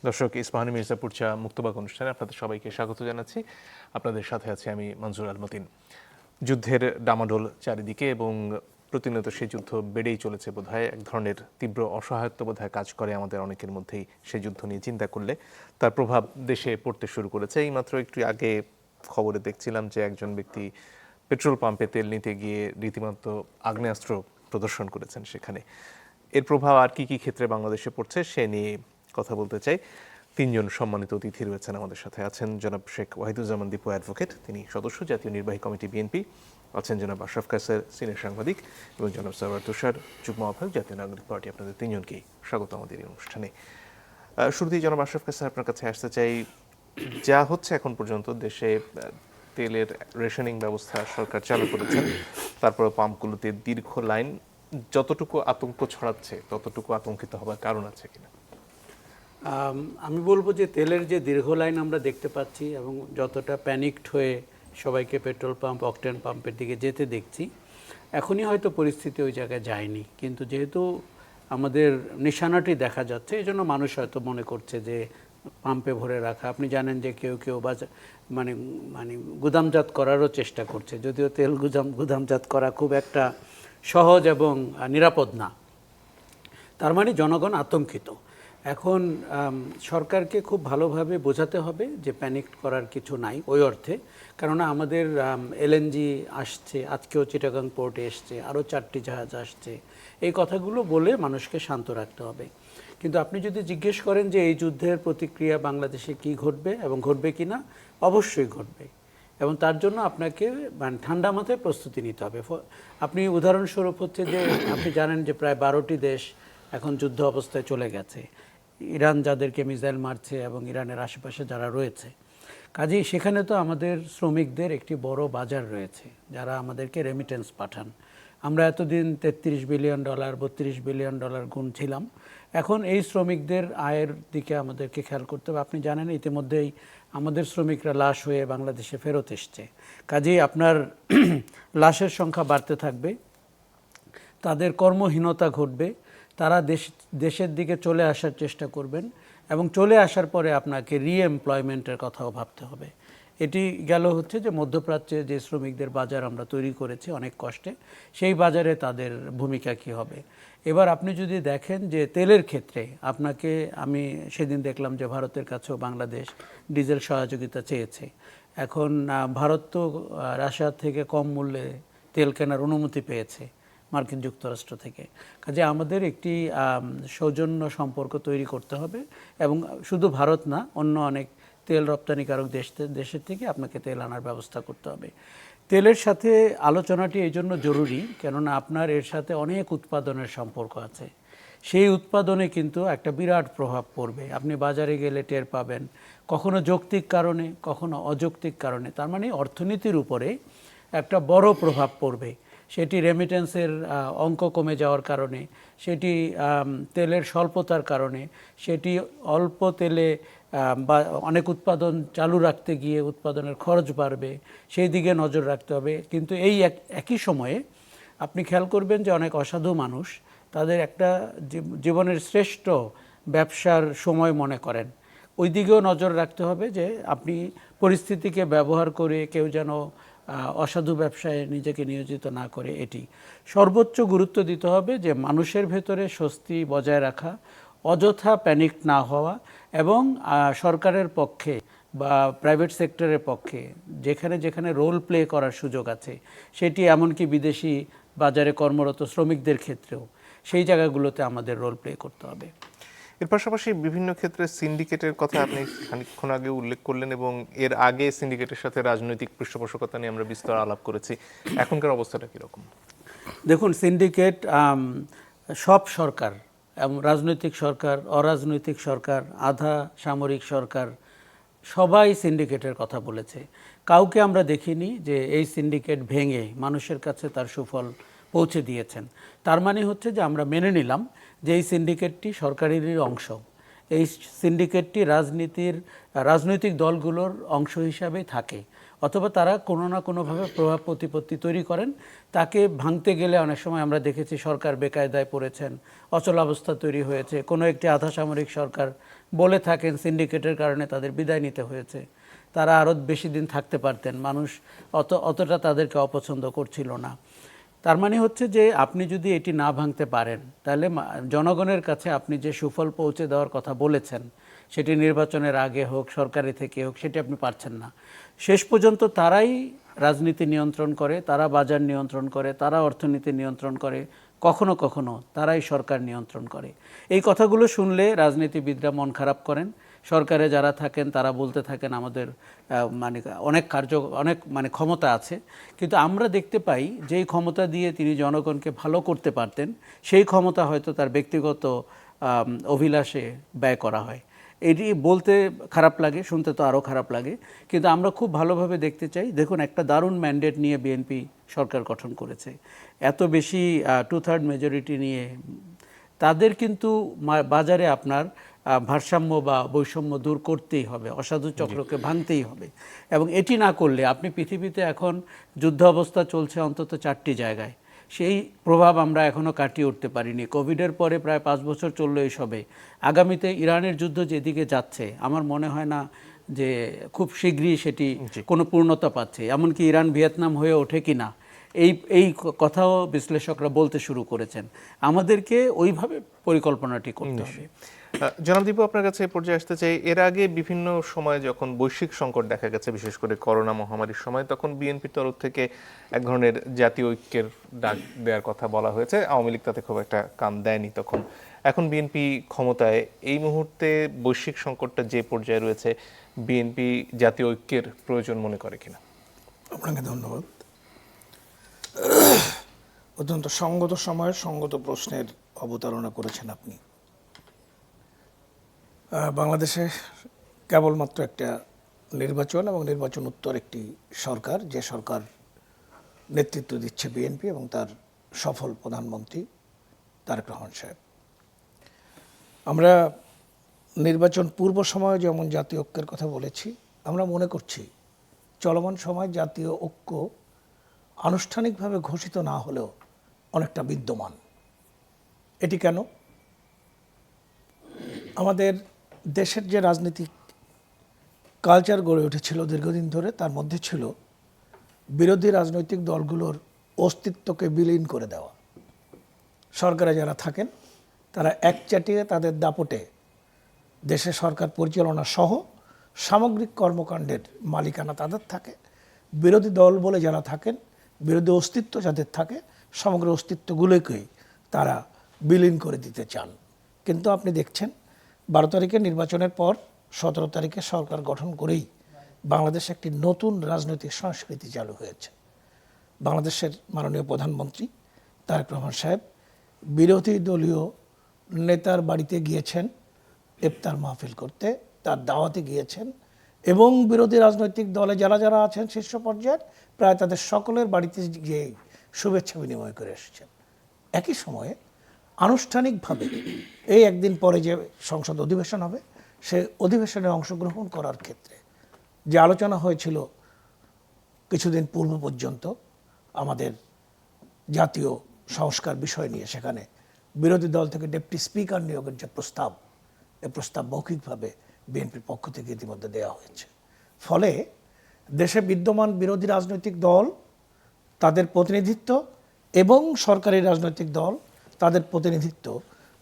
দর্শক, ইস্পাহানি মির্জাপুর চা মুক্তবাক অনুষ্ঠানে আপনাদের সবাইকে স্বাগত জানাচ্ছি। আপনাদের সাথে আছি আমি মনজুর আল মতিন। যুদ্ধের ডামাডোল চারিদিকে এবং প্রতিনিয়ত সেই যুদ্ধ বেড়েই চলেছে। বোধহয় এক ধরনের তীব্র অসহায়ত্ব বোধহয় কাজ করে আমাদের অনেকের মধ্যেই সেই যুদ্ধ নিয়ে চিন্তা করলে। তার প্রভাব দেশে পড়তে শুরু করেছে। এইমাত্র একটু আগে খবরে দেখছিলাম যে একজন ব্যক্তি পেট্রোল পাম্পে তেল নিতে গিয়ে রীতিমতো আগ্নেয়াস্ত্র প্রদর্শন করেছেন সেখানে। এর প্রভাব আর কি কি ক্ষেত্রে বাংলাদেশে পড়ছে সে নিয়ে কথা বলতে চাই। তিনজন সম্মানিত অতিথি রয়েছেন আমাদের সাথে। আছেন জনাব শেখ ওয়াহিদুজ্জামান দীপু অ্যাডভোকেট, তিনি সদস্য জাতীয় নির্বাহী কমিটি বিএনপি। আছেন জনাব আশরাফ কায়েসার, সিনিয়র সাংবাদিক, এবং জনাব সারওয়ার তুষার, যুগ্ম আহ্বায়ক, জাতীয় নাগরিক পার্টি। আপনাদের তিনজনকেই স্বাগত আমাদের এই অনুষ্ঠানে। শুরুতেই জনাব আশরাফ কায়েসার, আপনার কাছে আসতে চাই। যা হচ্ছে এখন পর্যন্ত দেশে তেলের রেশনিং ব্যবস্থা সরকার চালু করেছেন, তারপরে পাম্পগুলোতে দীর্ঘ লাইন, যতটুকু আতঙ্ক ছড়াচ্ছে ততটুকু আতঙ্কিত হবার কারণ আছে কিনা? আমি বলবো যে তেলের যে দীর্ঘ লাইন আমরা দেখতে পাচ্ছি এবং যতটা প্যানিকড হয়ে সবাইকে পেট্রোল পাম্প, অকটেন পাম্পের দিকে যেতে দেখছি, এখনই হয়তো পরিস্থিতি ওই জায়গায় যায়নি। কিন্তু যেহেতু আমাদের নিশানাটি দেখা যাচ্ছে, এই জন্য মানুষ হয়তো মনে করছে যে পাম্পে ভরে রাখা। আপনি জানেন যে কেউ কেউ মানে মানে গুদামজাত করারও চেষ্টা করছে, যদিও তেল গুদামজাত করা খুব একটা সহজ এবং নিরাপদ না। তার মানে জনগণ আতঙ্কিত। এখন সরকারকে খুব ভালোভাবে বোঝাতে হবে যে প্যানিক করার কিছু নাই ওই অর্থে। কেননা আমাদের এলএনজি আসছে, আজকেও চিটাগাং পোর্টে এসছে, আরও 4টি জাহাজ আসছে। এই কথাগুলো বলে মানুষকে শান্ত রাখতে হবে। কিন্তু আপনি যদি জিজ্ঞেস করেন যে এই যুদ্ধের প্রতিক্রিয়া বাংলাদেশে কি ঘটবে এবং ঘটবে কি না, অবশ্যই ঘটবে। এবং তার জন্য আপনাকে ঠান্ডা মাথায় প্রস্তুতি নিতে হবে। আপনি উদাহরণস্বরূপ হচ্ছে যে আপনি জানেন যে প্রায় 12টি দেশ এখন যুদ্ধ অবস্থায় চলে গেছে। ইরান যাদেরকে মিসাইল মারছে এবং ইরানের আশেপাশে যারা রয়েছে, কাজেই সেখানে তো আমাদের শ্রমিকদের একটি বড় বাজার রয়েছে যারা আমাদেরকে রেমিটেন্স পাঠান। আমরা এতদিন $33 বিলিয়ন, $32 বিলিয়ন গুনছিলাম। এখন এই শ্রমিকদের আয়ের দিকে আমাদেরকে খেয়াল করতে হবে। আপনি জানেন ইতিমধ্যেই আমাদের শ্রমিকরা লাশ হয়ে বাংলাদেশে ফেরত এসছে। কাজেই আপনার লাশের সংখ্যা বাড়তে থাকবে, তাদের কর্মহীনতা ঘটবে, তারা দেশের দিকে চলে আসার চেষ্টা করবেন এবং চলে আসার পরে আপনাকে রিএমপ্লয়মেন্টের কথাও ভাবতে হবে। এটি গেল হচ্ছে যে মধ্যপ্রাচ্যে যে শ্রমিকদের বাজার আমরা তৈরি করেছি অনেক কষ্টে, সেই বাজারে তাদের ভূমিকা কী হবে। এবার আপনি যদি দেখেন যে তেলের ক্ষেত্রে আপনাকে, আমি সেদিন দেখলাম যে ভারতের কাছেও বাংলাদেশ ডিজেল সহযোগিতা চেয়েছে। এখন ভারত তো রাশিয়া থেকে কম মূল্যে তেল কেনার অনুমতি পেয়েছে মার্কিন যুক্তরাষ্ট্র থেকে। কাজে আমাদের একটি সৌজন্য সম্পর্ক তৈরি করতে হবে এবং শুধু ভারত না, অন্য অনেক তেল রপ্তানিকারক দেশের থেকে আপনাকে তেল আনার ব্যবস্থা করতে হবে। তেলের সাথে আলোচনাটি এই জন্য জরুরি, কেননা আপনার এর সাথে অনেক উৎপাদনের সম্পর্ক আছে। সেই উৎপাদনে কিন্তু একটা বিরাট প্রভাব পড়বে। আপনি বাজারে গেলে টের পাবেন, কখনো যৌক্তিক কারণে, কখনো অযৌক্তিক কারণে। তার মানে অর্থনীতির উপরে একটা বড় প্রভাব পড়বে। সেটি রেমিটেন্সের অঙ্ক কমে যাওয়ার কারণে, সেটি তেলের স্বল্পতার কারণে, সেটি অল্প তেলে বা অনেক উৎপাদন চালু রাখতে গিয়ে উৎপাদনের খরচ বাড়বে, সেই দিকে নজর রাখতে হবে। কিন্তু এই একই সময়ে আপনি খেয়াল করবেন যে অনেক অসাধু মানুষ তাদের একটা জীবনের শ্রেষ্ঠ ব্যবসার সময় মনে করেন। ওই দিকেও নজর রাখতে হবে যে আপনি পরিস্থিতিকে ব্যবহার করে কেউ যেন অসাধু ব্যবসায় নিজেকে নিয়োজিত না করে। এটি সর্বোচ্চ গুরুত্ব দিতে হবে যে মানুষের ভেতরে স্বস্তি বজায় রাখা, অযথা প্যানিক না হওয়া এবং সরকারের পক্ষে বা প্রাইভেট সেক্টরের পক্ষে যেখানে যেখানে রোল প্লে করার সুযোগ আছে, সেটি এমনকি বিদেশি বাজারে কর্মরত শ্রমিকদের ক্ষেত্রেও সেই জায়গাগুলোতে আমাদের রোল প্লে করতে হবে। এর পাশাপাশি বিভিন্ন ক্ষেত্রে সিন্ডিকেটের কথা আপনি খানিকক্ষণ আগে উল্লেখ করলেন এবং এর আগে সিন্ডিকেটের সাথে রাজনৈতিক পৃষ্ঠপোষকতা নিয়ে আমরা বিস্তর আলাপ করেছি। এখনকার অবস্থাটা কীরকম? দেখুন, সিন্ডিকেট সব সরকার, রাজনৈতিক সরকার, অরাজনৈতিক সরকার, আধা সামরিক সরকার, সবাই সিন্ডিকেটের কথা বলেছে। কাউকে আমরা দেখিনি যে এই সিন্ডিকেট ভেঙে মানুষের কাছে তার সুফল পৌঁছে দিয়েছেন। তার মানে হচ্ছে যে আমরা মেনে নিলাম যে এই সিন্ডিকেটটি সরকারেরই অংশ এই সিন্ডিকেটটি রাজনৈতিক দলগুলোর অংশ হিসাবেই থাকে, অথবা তারা কোনো না কোনোভাবে প্রভাব প্রতিপত্তি তৈরি করেন। তাকে ভাঙতে গেলে অনেক সময় আমরা দেখেছি সরকার বেকায়দায় পড়েছেন, অচলাবস্থা তৈরি হয়েছে, কোনো একটি আধা সামরিক সরকার বলে থাকেন সিন্ডিকেটের কারণে তাদের বিদায় নিতে হয়েছে। তারা আরও বেশি দিন থাকতে পারতেন, মানুষ অতটা তাদেরকে অপছন্দ করছিল না। তার মানে হচ্ছে যে আপনি যদি এটি না ভাঙতে পারেন, তাহলে জনগণের কাছে আপনি যে সুফল পৌঁছে দেওয়ার কথা বলেছেন, সেটি নির্বাচনের আগে হোক, সরকারি থেকে হোক, সেটি আপনি পারছেন না। শেষ পর্যন্ত তারাই রাজনীতি নিয়ন্ত্রণ করে, তারা বাজার নিয়ন্ত্রণ করে, তারা অর্থনীতি নিয়ন্ত্রণ করে, কখনো কখনো তারাই সরকার নিয়ন্ত্রণ করে। এই কথাগুলো শুনলে রাজনীতিবিদরা মন খারাপ করেন। সরকারে যারা থাকেন তারা বলতে থাকেন আমাদের অনেক ক্ষমতা আছে, কিন্তু আমরা দেখতে পাই যেই ক্ষমতা দিয়ে তিনি জনগণকে ভালো করতে পারতেন, সেই ক্ষমতা হয়তো তার ব্যক্তিগত অভিলাষে ব্যয় করা হয়। এটি বলতে খারাপ লাগে, শুনতে তো আরও খারাপ লাগে, কিন্তু আমরা খুব ভালোভাবে দেখতে চাই। দেখুন, একটা দারুণ ম্যান্ডেট নিয়ে বিএনপি সরকার গঠন করেছে, এত বেশি 2/3 মেজরিটি নিয়ে। তাদের কিন্তু বাজারে আপনার ভারসাম্য বা বৈষম্য দূর করতেই হবে, অসাধু চক্রকে ভাঙতেই হবে। এবং এটি না করলে আপনি পৃথিবীতে এখন যুদ্ধ অবস্থা চলছে অন্তত 4টি জায়গায়, সেই প্রভাব আমরা এখনও কাটিয়ে উঠতে পারিনি। কোভিডের পরে প্রায় 5 বছর চললো এইসবে। আগামীতে ইরানের যুদ্ধ যেদিকে যাচ্ছে, আমার মনে হয় না যে খুব শীঘ্রই সেটি কোনো পূর্ণতা পাচ্ছে, এমনকি ইরান ভিয়েতনাম হয়ে ওঠে কি না, এই কথাও বিশ্লেষকরা বলতে শুরু করেছেন। আমাদেরকে ওইভাবে পরিকল্পনাটি করতে হবে। জনাব দীপু, আপনার কাছে এই পর্যায়ে আসতে চাই। এর আগে বিভিন্ন সময় যখন বৈশ্বিক সংকট দেখা গেছে, বিশেষ করে করোনা মহামারীর সময়, তখন বিএনপির তরফ থেকে এক ধরনের জাতীয় ঐক্যের ডাক দেওয়ার কথা বলা হয়েছে। আওয়ামী লীগ তাতে খুব একটা কান দেয়নি তখন। এখন বিএনপি ক্ষমতায়, এই মুহূর্তে বৈশ্বিক সংকটটা যে পর্যায়ে রয়েছে, বিএনপি জাতীয় ঐক্যের প্রয়োজন মনে করে কিনা? আপনাকে ধন্যবাদ। অত্যন্ত সঙ্গত সময়ের সঙ্গত প্রশ্নের অবতারণা করেছেন আপনি। বাংলাদেশে কেবলমাত্র একটা নির্বাচন এবং নির্বাচন উত্তর একটি সরকার, যে সরকার নেতৃত্ব দিচ্ছে বিএনপি এবং তার সফল প্রধানমন্ত্রী তারেক রহমান সাহেব। আমরা নির্বাচন পূর্ব সময়ে যেমন জাতীয় ঐক্যের কথা বলেছি, আমরা মনে করছি চলমান সময় জাতীয় ঐক্য আনুষ্ঠানিকভাবে ঘোষিত না হলেও অনেকটা বিদ্যমান। এটি কেন? আমাদের দেশের যে রাজনীতিক কালচার গড়ে উঠেছিল দীর্ঘদিন ধরে, তার মধ্যে ছিল বিরোধী রাজনৈতিক দলগুলোর অস্তিত্বকে বিলীন করে দেওয়া। সরকারে যারা থাকেন তারা একচাটিয়ে তাদের দাপটে দেশে সরকার পরিচালনা সহ সামগ্রিক কর্মকাণ্ডের মালিকানা তাদের থাকে। বিরোধী দল বলে যারা থাকেন, বিরোধী অস্তিত্ব যাদের থাকে, সমগ্র অস্তিত্বগুলোকেই তারা বিলীন করে দিতে চান। কিন্তু আপনি দেখছেন 12 তারিখে নির্বাচনের পর 17 তারিখে সরকার গঠন করেই বাংলাদেশে একটি নতুন রাজনৈতিক সংস্কৃতি চালু হয়েছে। বাংলাদেশের মাননীয় প্রধানমন্ত্রী তারেক রহমান সাহেব বিরোধী দলীয় নেতার বাড়িতে গিয়েছেন ইফতার মাহফিল করতে, তার দাওয়াতে গিয়েছেন, এবং বিরোধী রাজনৈতিক দলে যারা যারা আছেন শীর্ষ পর্যায়ের প্রায় তাদের সকলের বাড়িতে গিয়ে শুভেচ্ছা বিনিময় করে এসেছেন। একই সময়ে আনুষ্ঠানিকভাবে এই একদিন পরে যে সংসদ অধিবেশন হবে, সে অধিবেশনে অংশগ্রহণ করার ক্ষেত্রে যে আলোচনা হয়েছিল কিছুদিন পূর্ব পর্যন্ত আমাদের জাতীয় সংস্কার বিষয় নিয়ে, সেখানে বিরোধী দল থেকে ডেপুটি স্পিকার নিয়োগের যে প্রস্তাব, এ প্রস্তাব মৌখিকভাবে বিএনপির পক্ষ থেকে ইতিমধ্যে দেওয়া হয়েছে। ফলে দেশে বিদ্যমান বিরোধী রাজনৈতিক দল, তাদের প্রতিনিধিত্ব, এবং সরকারি রাজনৈতিক দল, তাদের প্রতিনিধিত্ব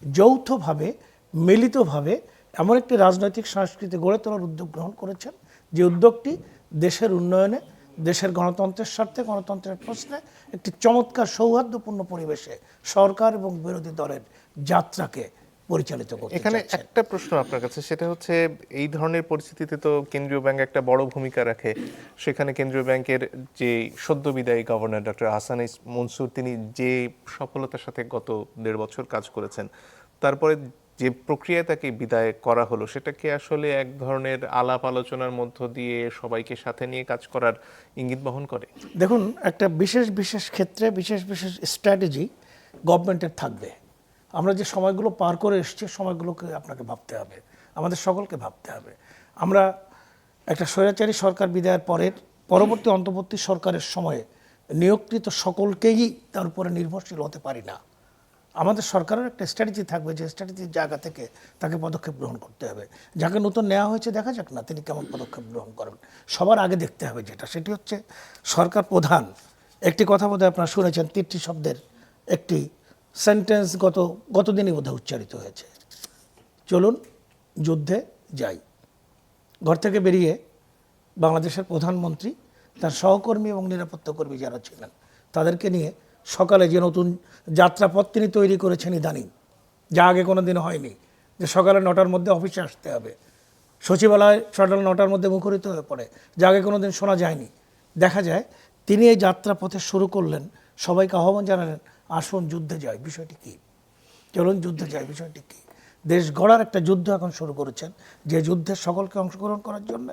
যৌথভাবে মিলিতভাবে এমন একটি রাজনৈতিক সংস্কৃতি গড়ে তোলার উদ্যোগ গ্রহণ করেছেন, যে উদ্যোগটি দেশের উন্নয়নে, দেশের গণতন্ত্রের স্বার্থে, গণতন্ত্রের প্রশ্নে একটি চমৎকার সৌহার্দ্যপূর্ণ পরিবেশে সরকার এবং বিরোধী দলের যাত্রাকে পরিচালিত করতে চাচ্ছেন। এখানে একটা প্রশ্ন আপনার কাছে, সেটা হচ্ছে এই ধরনের পরিস্থিতিতে তো কেন্দ্রীয় ব্যাংক একটা বড় ভূমিকা রাখে। সেখানে কেন্দ্রীয় ব্যাংকের যে সদ্য বিদায়ী গভর্নর ডক্টর আহসানুল মনসুর, তিনি যে সফলতার সাথে গত 1.5 বছর কাজ করেছেন, তারপরে যে প্রক্রিয়ায় তাকে বিদায় করা হলো, সেটা কি আসলে এক ধরনের আলাপ আলোচনার মধ্য দিয়ে সবাইকে সাথে নিয়ে কাজ করার ইঙ্গিত বহন করে? দেখুন, একটা বিশেষ বিশেষ ক্ষেত্রে বিশেষ বিশেষ স্ট্র্যাটেজি গভর্নমেন্টের থাকবে। আমরা যে সময়গুলো পার করে এসেছি, সময়গুলোকে আপনাকে ভাবতে হবে। আমাদের সকলকে ভাবতে হবে। আমরা একটা স্বৈরাচারী সরকার বিদায়ের পরবর্তী অন্তর্বর্তী সরকারের সময়ে নিয়োগকৃত সকলকেই তার উপরে নির্ভরশীল হতে পারি না। আমাদের সরকারের একটা স্ট্র্যাটেজি থাকবে, যে স্ট্র্যাটেজির জায়গা থেকে তাকে পদক্ষেপ গ্রহণ করতে হবে। যাকে নতুন নেওয়া হয়েছে দেখা যাক না তিনি কেমন পদক্ষেপ গ্রহণ করেন। সবার আগে দেখতে হবে সেটি হচ্ছে সরকার প্রধান। একটি কথা বোধহয় আপনারা শুনেছেন, ৩টি শব্দের একটি সেন্টেন্স গতদিনই বোধহয় উচ্চারিত হয়েছে, চলুন যুদ্ধে যাই। ঘর থেকে বেরিয়ে বাংলাদেশের প্রধানমন্ত্রী তার সহকর্মী এবং নিরাপত্তা কর্মী যারা ছিলেন তাদেরকে নিয়ে সকালে যে নতুন যাত্রাপথ তিনি তৈরি করেছেন ইদানিং, যা আগে কোনো দিন হয়নি, যে সকালে 9টার মধ্যে অফিসে আসতে হবে, সচিবালয় সকাল 9টার মধ্যে মুখরিত হয়ে পড়ে, যা আগে কোনো দিন শোনা যায়নি। দেখা যায় তিনি এই যাত্রাপথে শুরু করলেন, সবাইকে আহ্বান জানালেন আসুন যুদ্ধে যাই। বিষয়টি কী? চলুন যুদ্ধে যাই বিষয়টি কী? দেশ গড়ার একটা যুদ্ধ এখন শুরু করেছেন, যে যুদ্ধে সকলকে অংশগ্রহণ করার জন্য,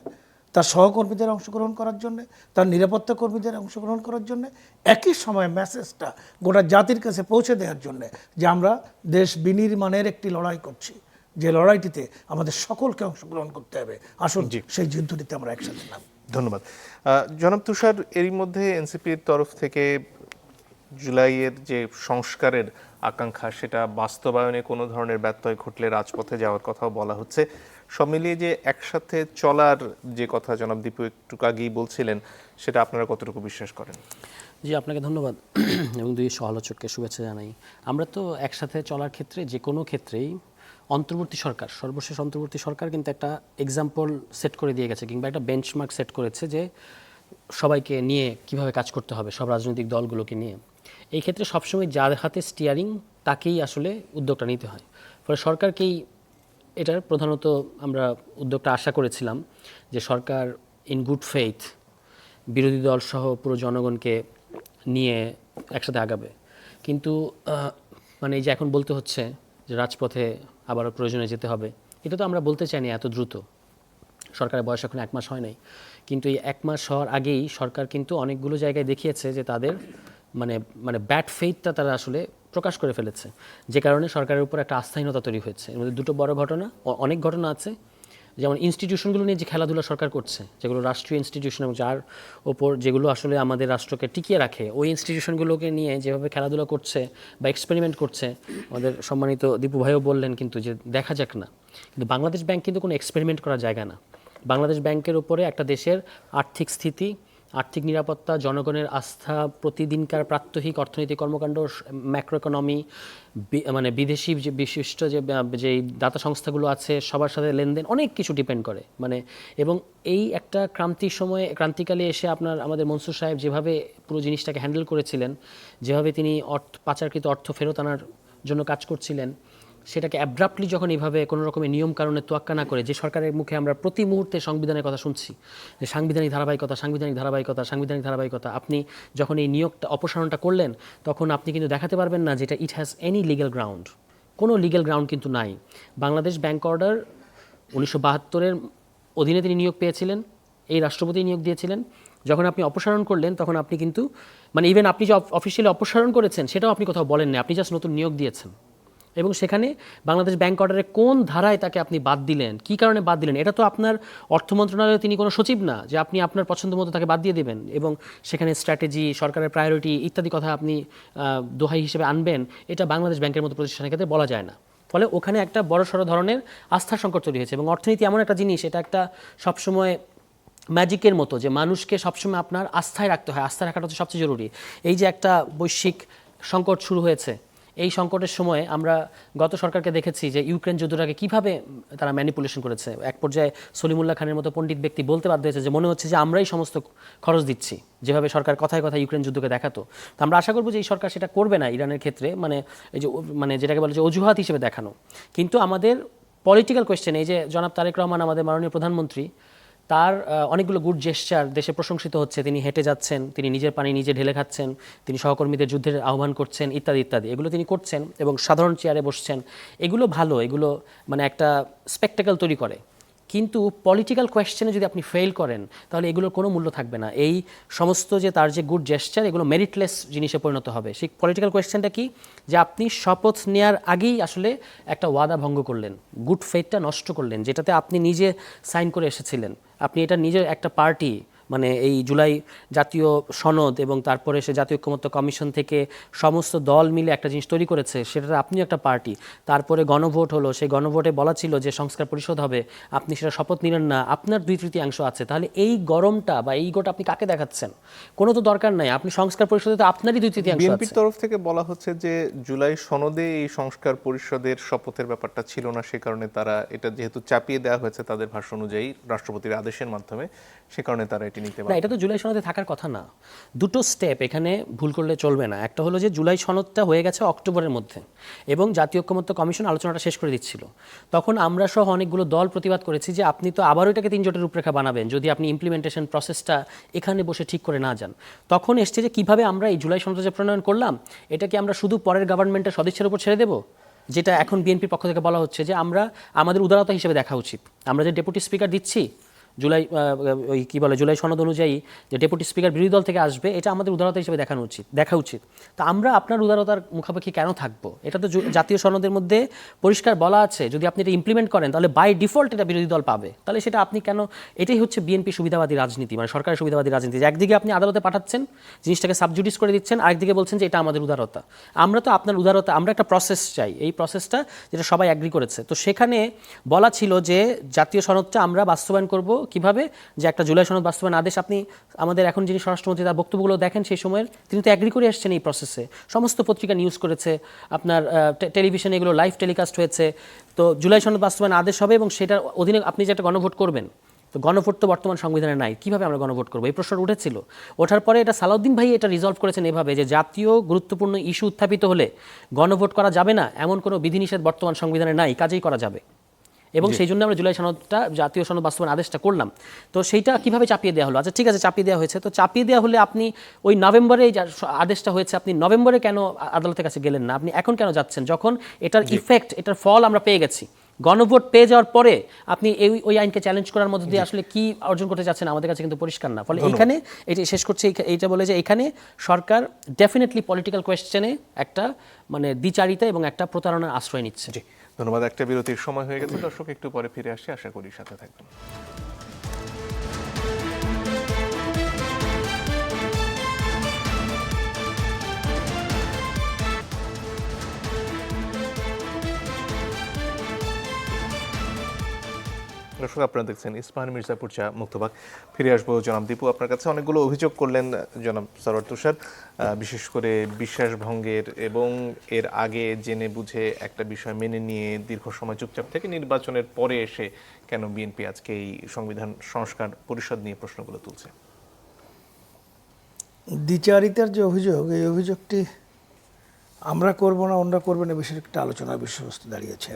তার সহকর্মীদের অংশগ্রহণ করার জন্য, তার নিরাপত্তা কর্মীদের অংশগ্রহণ করার জন্য, একই সময় মেসেজটা গোটা জাতির কাছে পৌঁছে দেওয়ার জন্য যে আমরা দেশ বিনির্মাণের একটি লড়াই করছি, যে লড়াইটিতে আমাদের সকলকে অংশগ্রহণ করতে হবে। আসুন সেই যুদ্ধটিতে আমরা একসাথে নাম। ধন্যবাদ। জনাব তুষার, এরই মধ্যে এনসিপির তরফ থেকে জুলাইয়ের যে সংস্কারের আকাঙ্ক্ষা সেটা বাস্তবায়নে কোনো ধরনের ব্যত্যয় ঘটলে রাজপথে যাওয়ার কথাও বলা হচ্ছে। সব মিলিয়ে যে একসাথে চলার যে কথা জনাব দীপু একটু আগেই বলছিলেন, সেটা আপনারা কতটুকু বিশ্বাস করেন? জি, আপনাকে ধন্যবাদ এবং দুই সহ-আলোচককে শুভেচ্ছা জানাই। আমরা তো একসাথে চলার ক্ষেত্রে যে কোনো ক্ষেত্রেই অন্তর্বর্তী সরকার, সর্বশেষ অন্তর্বর্তী সরকার কিন্তু একটা এক্সাম্পল সেট করে দিয়ে গেছে, কিংবা একটা বেঞ্চমার্ক সেট করেছে যে সবাইকে নিয়ে কিভাবে কাজ করতে হবে, সব রাজনৈতিক দলগুলোকে নিয়ে। এই ক্ষেত্রে সবসময় যার হাতে স্টিয়ারিং তাকেই আসলে উদ্যোগটা নিতে হয়। ফলে সরকারকেই এটার প্রধানত আমরা উদ্যোগটা আশা করেছিলাম যে সরকার ইন গুড ফেইথ বিরোধী দল সহ পুরো জনগণকে নিয়ে একসাথে আগাবে। কিন্তু মানে এই যে এখন বলতে হচ্ছে যে রাজপথে আবারও প্রয়োজনে যেতে হবে, এটা তো আমরা বলতে চাইনি এত দ্রুত। সরকারের বয়স এখন 1 মাস হয় নাই, কিন্তু এই 1 মাস হওয়ার আগেই সরকার কিন্তু অনেকগুলো জায়গায় দেখিয়েছে যে তাদের মানে ব্যাড ফেইথটা তারা আসলে প্রকাশ করে ফেলেছে, যে কারণে সরকারের উপর একটা আস্থাহীনতা তৈরি হয়েছে। এর মধ্যে দুটো বড় ঘটনা, অনেক ঘটনা আছে, যেমন ইনস্টিটিউশনগুলো নিয়ে যে খেলাধুলা সরকার করছে, যেগুলো রাষ্ট্রীয় ইনস্টিটিউশন এবং যার ওপর যেগুলো আসলে আমাদের রাষ্ট্রকে টিকিয়ে রাখে, ওই ইনস্টিটিউশনগুলোকে নিয়ে যেভাবে খেলাধুলা করছে বা এক্সপেরিমেন্ট করছে, আমাদের সম্মানিত দীপু ভাইও বললেন কিন্তু যে দেখা যাক না। কিন্তু বাংলাদেশ ব্যাংক কিন্তু কোনো এক্সপেরিমেন্ট করার জায়গা না। বাংলাদেশ ব্যাংকের উপরে একটা দেশের আর্থিক স্থিতি, আর্থিক নিরাপত্তা, জনগণের আস্থা, প্রতিদিনকার প্রাত্যহিক অর্থনৈতিক কর্মকাণ্ড, ম্যাক্রো ইকোনমি, মানে বিদেশি যে বিশিষ্ট যেই দাতা সংস্থাগুলো আছে সবার সাথে লেনদেন, অনেক কিছু ডিপেন্ড করে। এবং এই একটা ক্রান্তিকালে এসে আমাদের মনসুর সাহেব যেভাবে পুরো জিনিসটাকে হ্যান্ডেল করেছিলেন, যেভাবে তিনি পাচারকৃত অর্থ ফেরত আনার জন্য কাজ করছিলেন, সেটাকে অ্যাব্রাপ্টলি যখন এইভাবে কোনো রকমের নিয়ম কারণে তোয়াক্কা না করে, যে সরকারের মুখে আমরা প্রতি মুহূর্তে সংবিধানের কথা শুনছি যে সাংবিধানিক ধারাবাহিকতা, আপনি যখন এই নিয়োগটা অপসারণটা করলেন তখন আপনি কিন্তু দেখাতে পারবেন না যেটা it has any legal ground. কোনো লিগ্যাল গ্রাউন্ড কিন্তু নাই। বাংলাদেশ ব্যাংক অর্ডার 1972-এর অধীনে তিনি নিয়োগ পেয়েছিলেন, এই রাষ্ট্রপতি নিয়োগ দিয়েছিলেন। যখন আপনি অপসারণ করলেন তখন আপনি কিন্তু ইভেন আপনি যে অফিসিয়ালি অপসারণ করেছেন সেটাও আপনি কোথাও বলেন না, আপনি জাস্ট নতুন নিয়োগ দিয়েছেন। এবং সেখানে বাংলাদেশ ব্যাংক অর্ডারে কোন ধারায় তাকে আপনি বাদ দিলেন, কী কারণে বাদ দিলেন, এটা তো আপনার অর্থ মন্ত্রণালয়ে তিনি কোনো সচিব না যে আপনি আপনার পছন্দ মতো তাকে বাদ দিয়ে দেবেন এবং সেখানে স্ট্র্যাটেজি, সরকারের প্রায়োরিটি ইত্যাদি কথা আপনি দোহাই হিসেবে আনবেন। এটা বাংলাদেশ ব্যাংকের মতো প্রতিষ্ঠানের ক্ষেত্রে বলা যায় না। ফলে ওখানে একটা বড়সড় ধরনের আস্থার সংকট তৈরি হয়েছে। এবং অর্থনীতি এমন একটা জিনিস, এটা একটা সবসময় ম্যাজিকের মতো, যে মানুষকে সবসময় আপনার আস্থায় রাখতে হয়, আস্থা রাখাটা হচ্ছে সবচেয়ে জরুরি। এই যে একটা বৈশ্বিক সংকট শুরু হয়েছে, এই সংকটের সময় আমরা গত সরকারকে দেখেছি যে ইউক্রেন যুদ্ধটাকে কিভাবে তারা ম্যানিপুলেশন করেছে। এক পর্যায়ে সলিমুল্লাহ খানের মতো পণ্ডিত ব্যক্তি বলতে বাধ্য হয়েছে যে মনে হচ্ছে যে আমরাই সমস্ত খরচ দিচ্ছি, যেভাবে সরকার কথায় কথায় ইউক্রেন যুদ্ধকে দেখাতো। তো আমরা আশা করবো যে এই সরকার সেটা করবে না ইরানের ক্ষেত্রে, এই যে যেটাকে বলে যে অজুহাত হিসেবে দেখানো। কিন্তু আমাদের পলিটিক্যাল কোয়েশ্চেন, এই যে জনাব তারেক রহমান আমাদের মাননীয় প্রধানমন্ত্রী, তার অনেকগুলো গুড জেস্চার দেশে প্রশংসিত হচ্ছে। তিনি হেঁটে যাচ্ছেন, তিনি নিজের পানি নিজে ঢেলে খাচ্ছেন, তিনি সহকর্মীদের যুদ্ধের আহ্বান করছেন ইত্যাদি ইত্যাদি, এগুলো তিনি করছেন এবং সাধারণ চেয়ারে বসছেন। এগুলো ভালো, এগুলো একটা স্পেকটাকেল তৈরি করে। কিন্তু পলিটিক্যাল কোয়েশ্চেনে যদি আপনি ফেল করেন তাহলে এগুলোর কোনো মূল্য থাকবে না। এই সমস্ত যে তার যে গুড জেস্টার এগুলো মেরিটলেস জিনিসে পরিণত হবে। সেই পলিটিক্যাল কোয়েশ্চেনটা কি, যে আপনি শপথ নেওয়ার আগেই আসলে একটা ওয়াদা ভঙ্গ করলেন, গুড ফেথটা নষ্ট করলেন, যেটাতে আপনি নিজে সাইন করে এসেছিলেন। আপনি এটা নিজের একটা পার্টি, মানে এই জুলাই জাতীয় সনদ এবং তারপরে সে জাতীয় ঐক্যমত্য কমিশন থেকে সমস্ত দল মিলে একটা জিনিস তৈরি করেছে, সেটাতে আপনিও একটা পার্টি। তারপরে গণভোট হলো, সেই গণভোটে বলা ছিল যে সংস্কার পরিষদ হবে, আপনি সেটা শপথ নিলেন না, আপনার 2/3 আছে। তাহলে এই গরমটা বা এই গোটা আপনি কাকে দেখাচ্ছেন? কোনো তো দরকার নাই, আপনি সংস্কার পরিষদে তো আপনারই 2/3 বিএনপির আছে। তরফ থেকে বলা হচ্ছে যে জুলাই সনদে এই সংস্কার পরিষদের শপথের ব্যাপারটা ছিল না, সে কারণে তারা এটা যেহেতু চাপিয়ে দেওয়া হয়েছে তাদের ভাষ্য অনুযায়ী রাষ্ট্রপতির আদেশের মাধ্যমে, সে কারণে তারা এটি নিতে না, পারে। এটা তো জুলাই সনদে থাকার কথা না। দুটো স্টেপ এখানে ভুল করলে চলবে না। একটা হলো যে জুলাই সনদটা হয়ে গেছে অক্টোবরের মধ্যে এবং জাতীয় ঐক্যমত্য কমিশন আলোচনাটা শেষ করে দিচ্ছিল। তখন আমরা সহ অনেকগুলো দল প্রতিবাদ করেছি যে আপনি তো আবারও এটাকে 3 জোটের রূপরেখা বানাবেন যদি আপনি ইমপ্লিমেন্টেশন প্রসেসটা এখানে বসে ঠিক করে না যান। তখন এসছে যে কিভাবে আমরা এই জুলাই সনদ যে প্রণয়ন করলাম, এটা কি আমরা শুধু পরের গভর্নমেন্টের সদিচ্ছার উপর ছেড়ে দেবো, যেটা এখন বিএনপির পক্ষ থেকে বলা হচ্ছে যে আমরা আমাদের উদারতা হিসেবে দেখা উচিত। আমরা যে ডেপুটি স্পিকার দিচ্ছি জুলাই ওই কী বলে জুলাই সনদ অনুযায়ী যে ডেপুটি স্পিকার বিরোধী দল থেকে আসবে, এটা আমাদের উদারতা হিসেবে দেখা উচিত। তা আমরা আপনার উদারতার মুখাপেক্ষি কেন থাকবো? এটা তো জাতীয় সনদের মধ্যে পরিষ্কার বলা আছে, যদি আপনি এটা ইমপ্লিমেন্ট করেন তাহলে বাই ডিফল্ট এটা বিরোধী দল পাবে। তাহলে সেটা আপনি কেন? এটাই হচ্ছে বিএনপি সুবিধাবাদী রাজনীতি, মানে সরকারের সুবিধাবাদী রাজনীতি। যে একদিকে আপনি আদালতে পাঠাচ্ছেন, জিনিসটাকে সাবজুডিস করে দিচ্ছেন, আরেকদিকে বলছেন যে এটা আমাদের উদারতা। আমরা তো আপনার উদারতা, আমরা একটা প্রসেস চাই, এই প্রসেসটা যেটা সবাই অ্যাগ্রি করেছে। তো সেখানে বলা ছিল যে জাতীয় সনদটা আমরা বাস্তবায়ন করব কিভাবে, যে একটা জুলাই সনদ বাস্তবায়ন আদেশ, আপনি আমাদের এখন যিনি স্বরাষ্ট্রমন্ত্রী তার বক্তব্যগুলো দেখেন, সেই সময়ের তিনি তো অ্যাগ্রি করে আসছেন এই প্রসেসে। সমস্ত পত্রিকা নিউজ করেছে, আপনার টেলিভিশনে এগুলো লাইভ টেলিকাস্ট হয়েছে। তো জুলাই সনদ বাস্তবায়ন আদেশ হবে এবং সেটার অধীনে আপনি যে একটা গণভোট করবেন, তো গণভোট তো বর্তমান সংবিধানে নাই, কিভাবে আমরা গণভোট করবো, এই প্রশ্নটা উঠেছিল। ওঠার পরে এটা সালাউদ্দিন ভাই এটা রিজলভ করেছেন এভাবে যে জাতীয় গুরুত্বপূর্ণ ইস্যু উত্থাপিত হলে গণভোট করা যাবে না, এমন কোনো বিধিনিষেধ বর্তমান সংবিধানে নাই, কাজেই করা যাবে। এবং সেই জন্য আমরা জুলাই সনদটা, জাতীয় সনদ বাস্তবায়ন আদেশটা করলাম। তো সেইটা কিভাবে চাপিয়ে দেওয়া হলো? আচ্ছা ঠিক আছে, চাপিয়ে দেওয়া হয়েছে, তো চাপিয়ে দেওয়া হলে আপনি ওই নভেম্বরে আদেশটা হয়েছে, আপনি নভেম্বরে কেন আদালতের কাছে গেলেন না? আপনি এখন কেন যাচ্ছেন যখন এটার ইফেক্ট, এটার ফল আমরা পেয়ে গেছি? গণভোট পেয়ে যাওয়ার পরে আপনি ওই আইনকে চ্যালেঞ্জ করার মধ্যে দিয়ে আসলে কি অর্জন করতে চাচ্ছেন আমাদের কাছে কিন্তু পরিষ্কার না। ফলে এইখানে এটা শেষ করছে, এইটা বলে যে এখানে সরকার ডেফিনেটলি পলিটিক্যাল কোয়েশ্চেনে একটা মানে দ্বিচারিতা এবং একটা প্রতারণার আশ্রয় নিচ্ছে। ধন্যবাদ। একটা বিরতির সময় হয়ে গেছে দর্শক, একটু পরে ফিরে আসি, আশা করি সাথে থাকবেন। দর্শক, আপনারা দেখছেন ইস্পাহানি মির্জাপুর চা মুক্তবাগ। ফিরে আসবো জনাব দীপু আপনার কাছে। অনেকগুলো অভিযোগ করলেন জনাব সরওয়ার তুষার, বিশেষ করে বিশ্বাস ভঙ্গের এবং এর আগে জেনে বুঝে একটা বিষয় মেনে নিয়ে দীর্ঘ সময় চুপচাপ থেকে নির্বাচনের পরে এসে কেন বিএনপি আজকে এই সংবিধান সংস্কার পরিষদ নিয়ে প্রশ্নগুলো তুলছে। দ্বিচারিতার যে অভিযোগ, এই অভিযোগটি আমরা করব না অন্যরা করবেন না বিষয়ে একটা আলোচনার বিষয়বস্তু দাঁড়িয়েছে।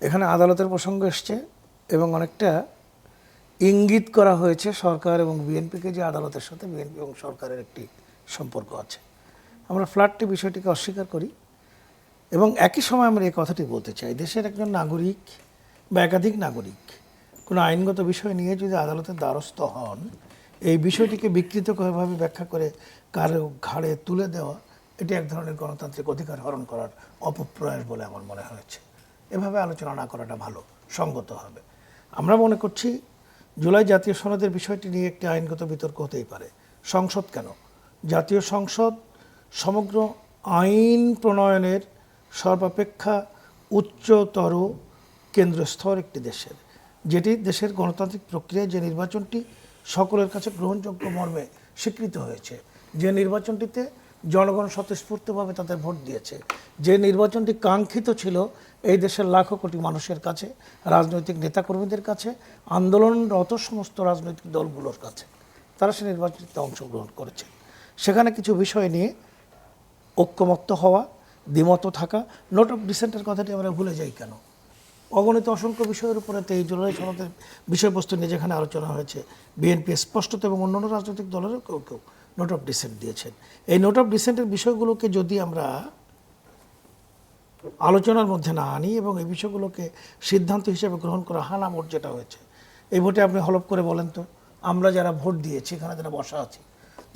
এখানে আদালতের প্রসঙ্গ এসছে এবং অনেকটা ইঙ্গিত করা হয়েছে সরকার এবং বিএনপিকে যে আদালতের সাথে বিএনপি এবং সরকারের একটি সম্পর্ক আছে। আমরা ফ্ল্যাটটি বিষয়টিকে অস্বীকার করি এবং একই সময় আমরা এই কথাটি বলতে চাই, দেশের একজন নাগরিক বা একাধিক নাগরিক কোনো আইনগত বিষয় নিয়ে যদি আদালতের দ্বারস্থ হন, এই বিষয়টিকে বিকৃতভাবে ব্যাখ্যা করে কারো ঘাড়ে তুলে দেওয়া, এটি এক ধরনের গণতান্ত্রিক অধিকার হরণ করার অপপ্রয়াস বলে আমার মনে হয়েছে। এভাবে আলোচনা না করাটা ভালো, সঙ্গত হবে। আমরা মনে করছি জুলাই জাতীয় সনদের বিষয়টি নিয়ে একটি আইনগত বিতর্ক হতেই পারে। সংসদ কেন? জাতীয় সংসদ সমগ্র আইন প্রণয়নের সর্বাপেক্ষা উচ্চতর কেন্দ্রস্থল একটি দেশের, যেটি দেশের গণতান্ত্রিক প্রক্রিয়ায় যে নির্বাচনটি সকলের কাছে গ্রহণযোগ্য মর্মে স্বীকৃত হয়েছে, যে নির্বাচনটিতে জনগণ স্বতঃস্ফূর্তভাবে তাদের ভোট দিয়েছে, যে নির্বাচনটি কাঙ্ক্ষিত ছিল এই দেশের লাখো কোটি মানুষের কাছে, রাজনৈতিক নেতাকর্মীদের কাছে, আন্দোলনরত সমস্ত রাজনৈতিক দলগুলোর কাছে, তারা সে নির্বাচনটিতে অংশগ্রহণ করেছে। সেখানে কিছু বিষয় নিয়ে ঐক্যমত্য হওয়া, দ্বিমত থাকা, নোট অফ ডিসেন্টের কথাটি আমরা ভুলে যাই কেন? অগণিত অসংখ্য বিষয়ের উপরে এই জুলাই সনদের বিষয়বস্তু নিয়ে যেখানে আলোচনা হয়েছে, বিএনপি স্পষ্টত এবং অন্যান্য রাজনৈতিক দলেরও কেউ কেউ নোট অফ ডিসেন্ট দিয়েছেন। এই নোট অফ ডিসেন্টের বিষয়গুলোকে যদি আমরা আলোচনার মধ্যে না আনি এবং এই বিষয়গুলোকে সিদ্ধান্ত হিসেবে গ্রহণ করা হানা ভোট যেটা হয়েছে, এই ভোটে আপনি হলফ করে বলেন তো, আমরা যারা ভোট দিয়েছি এখানে যারা বসা আছি,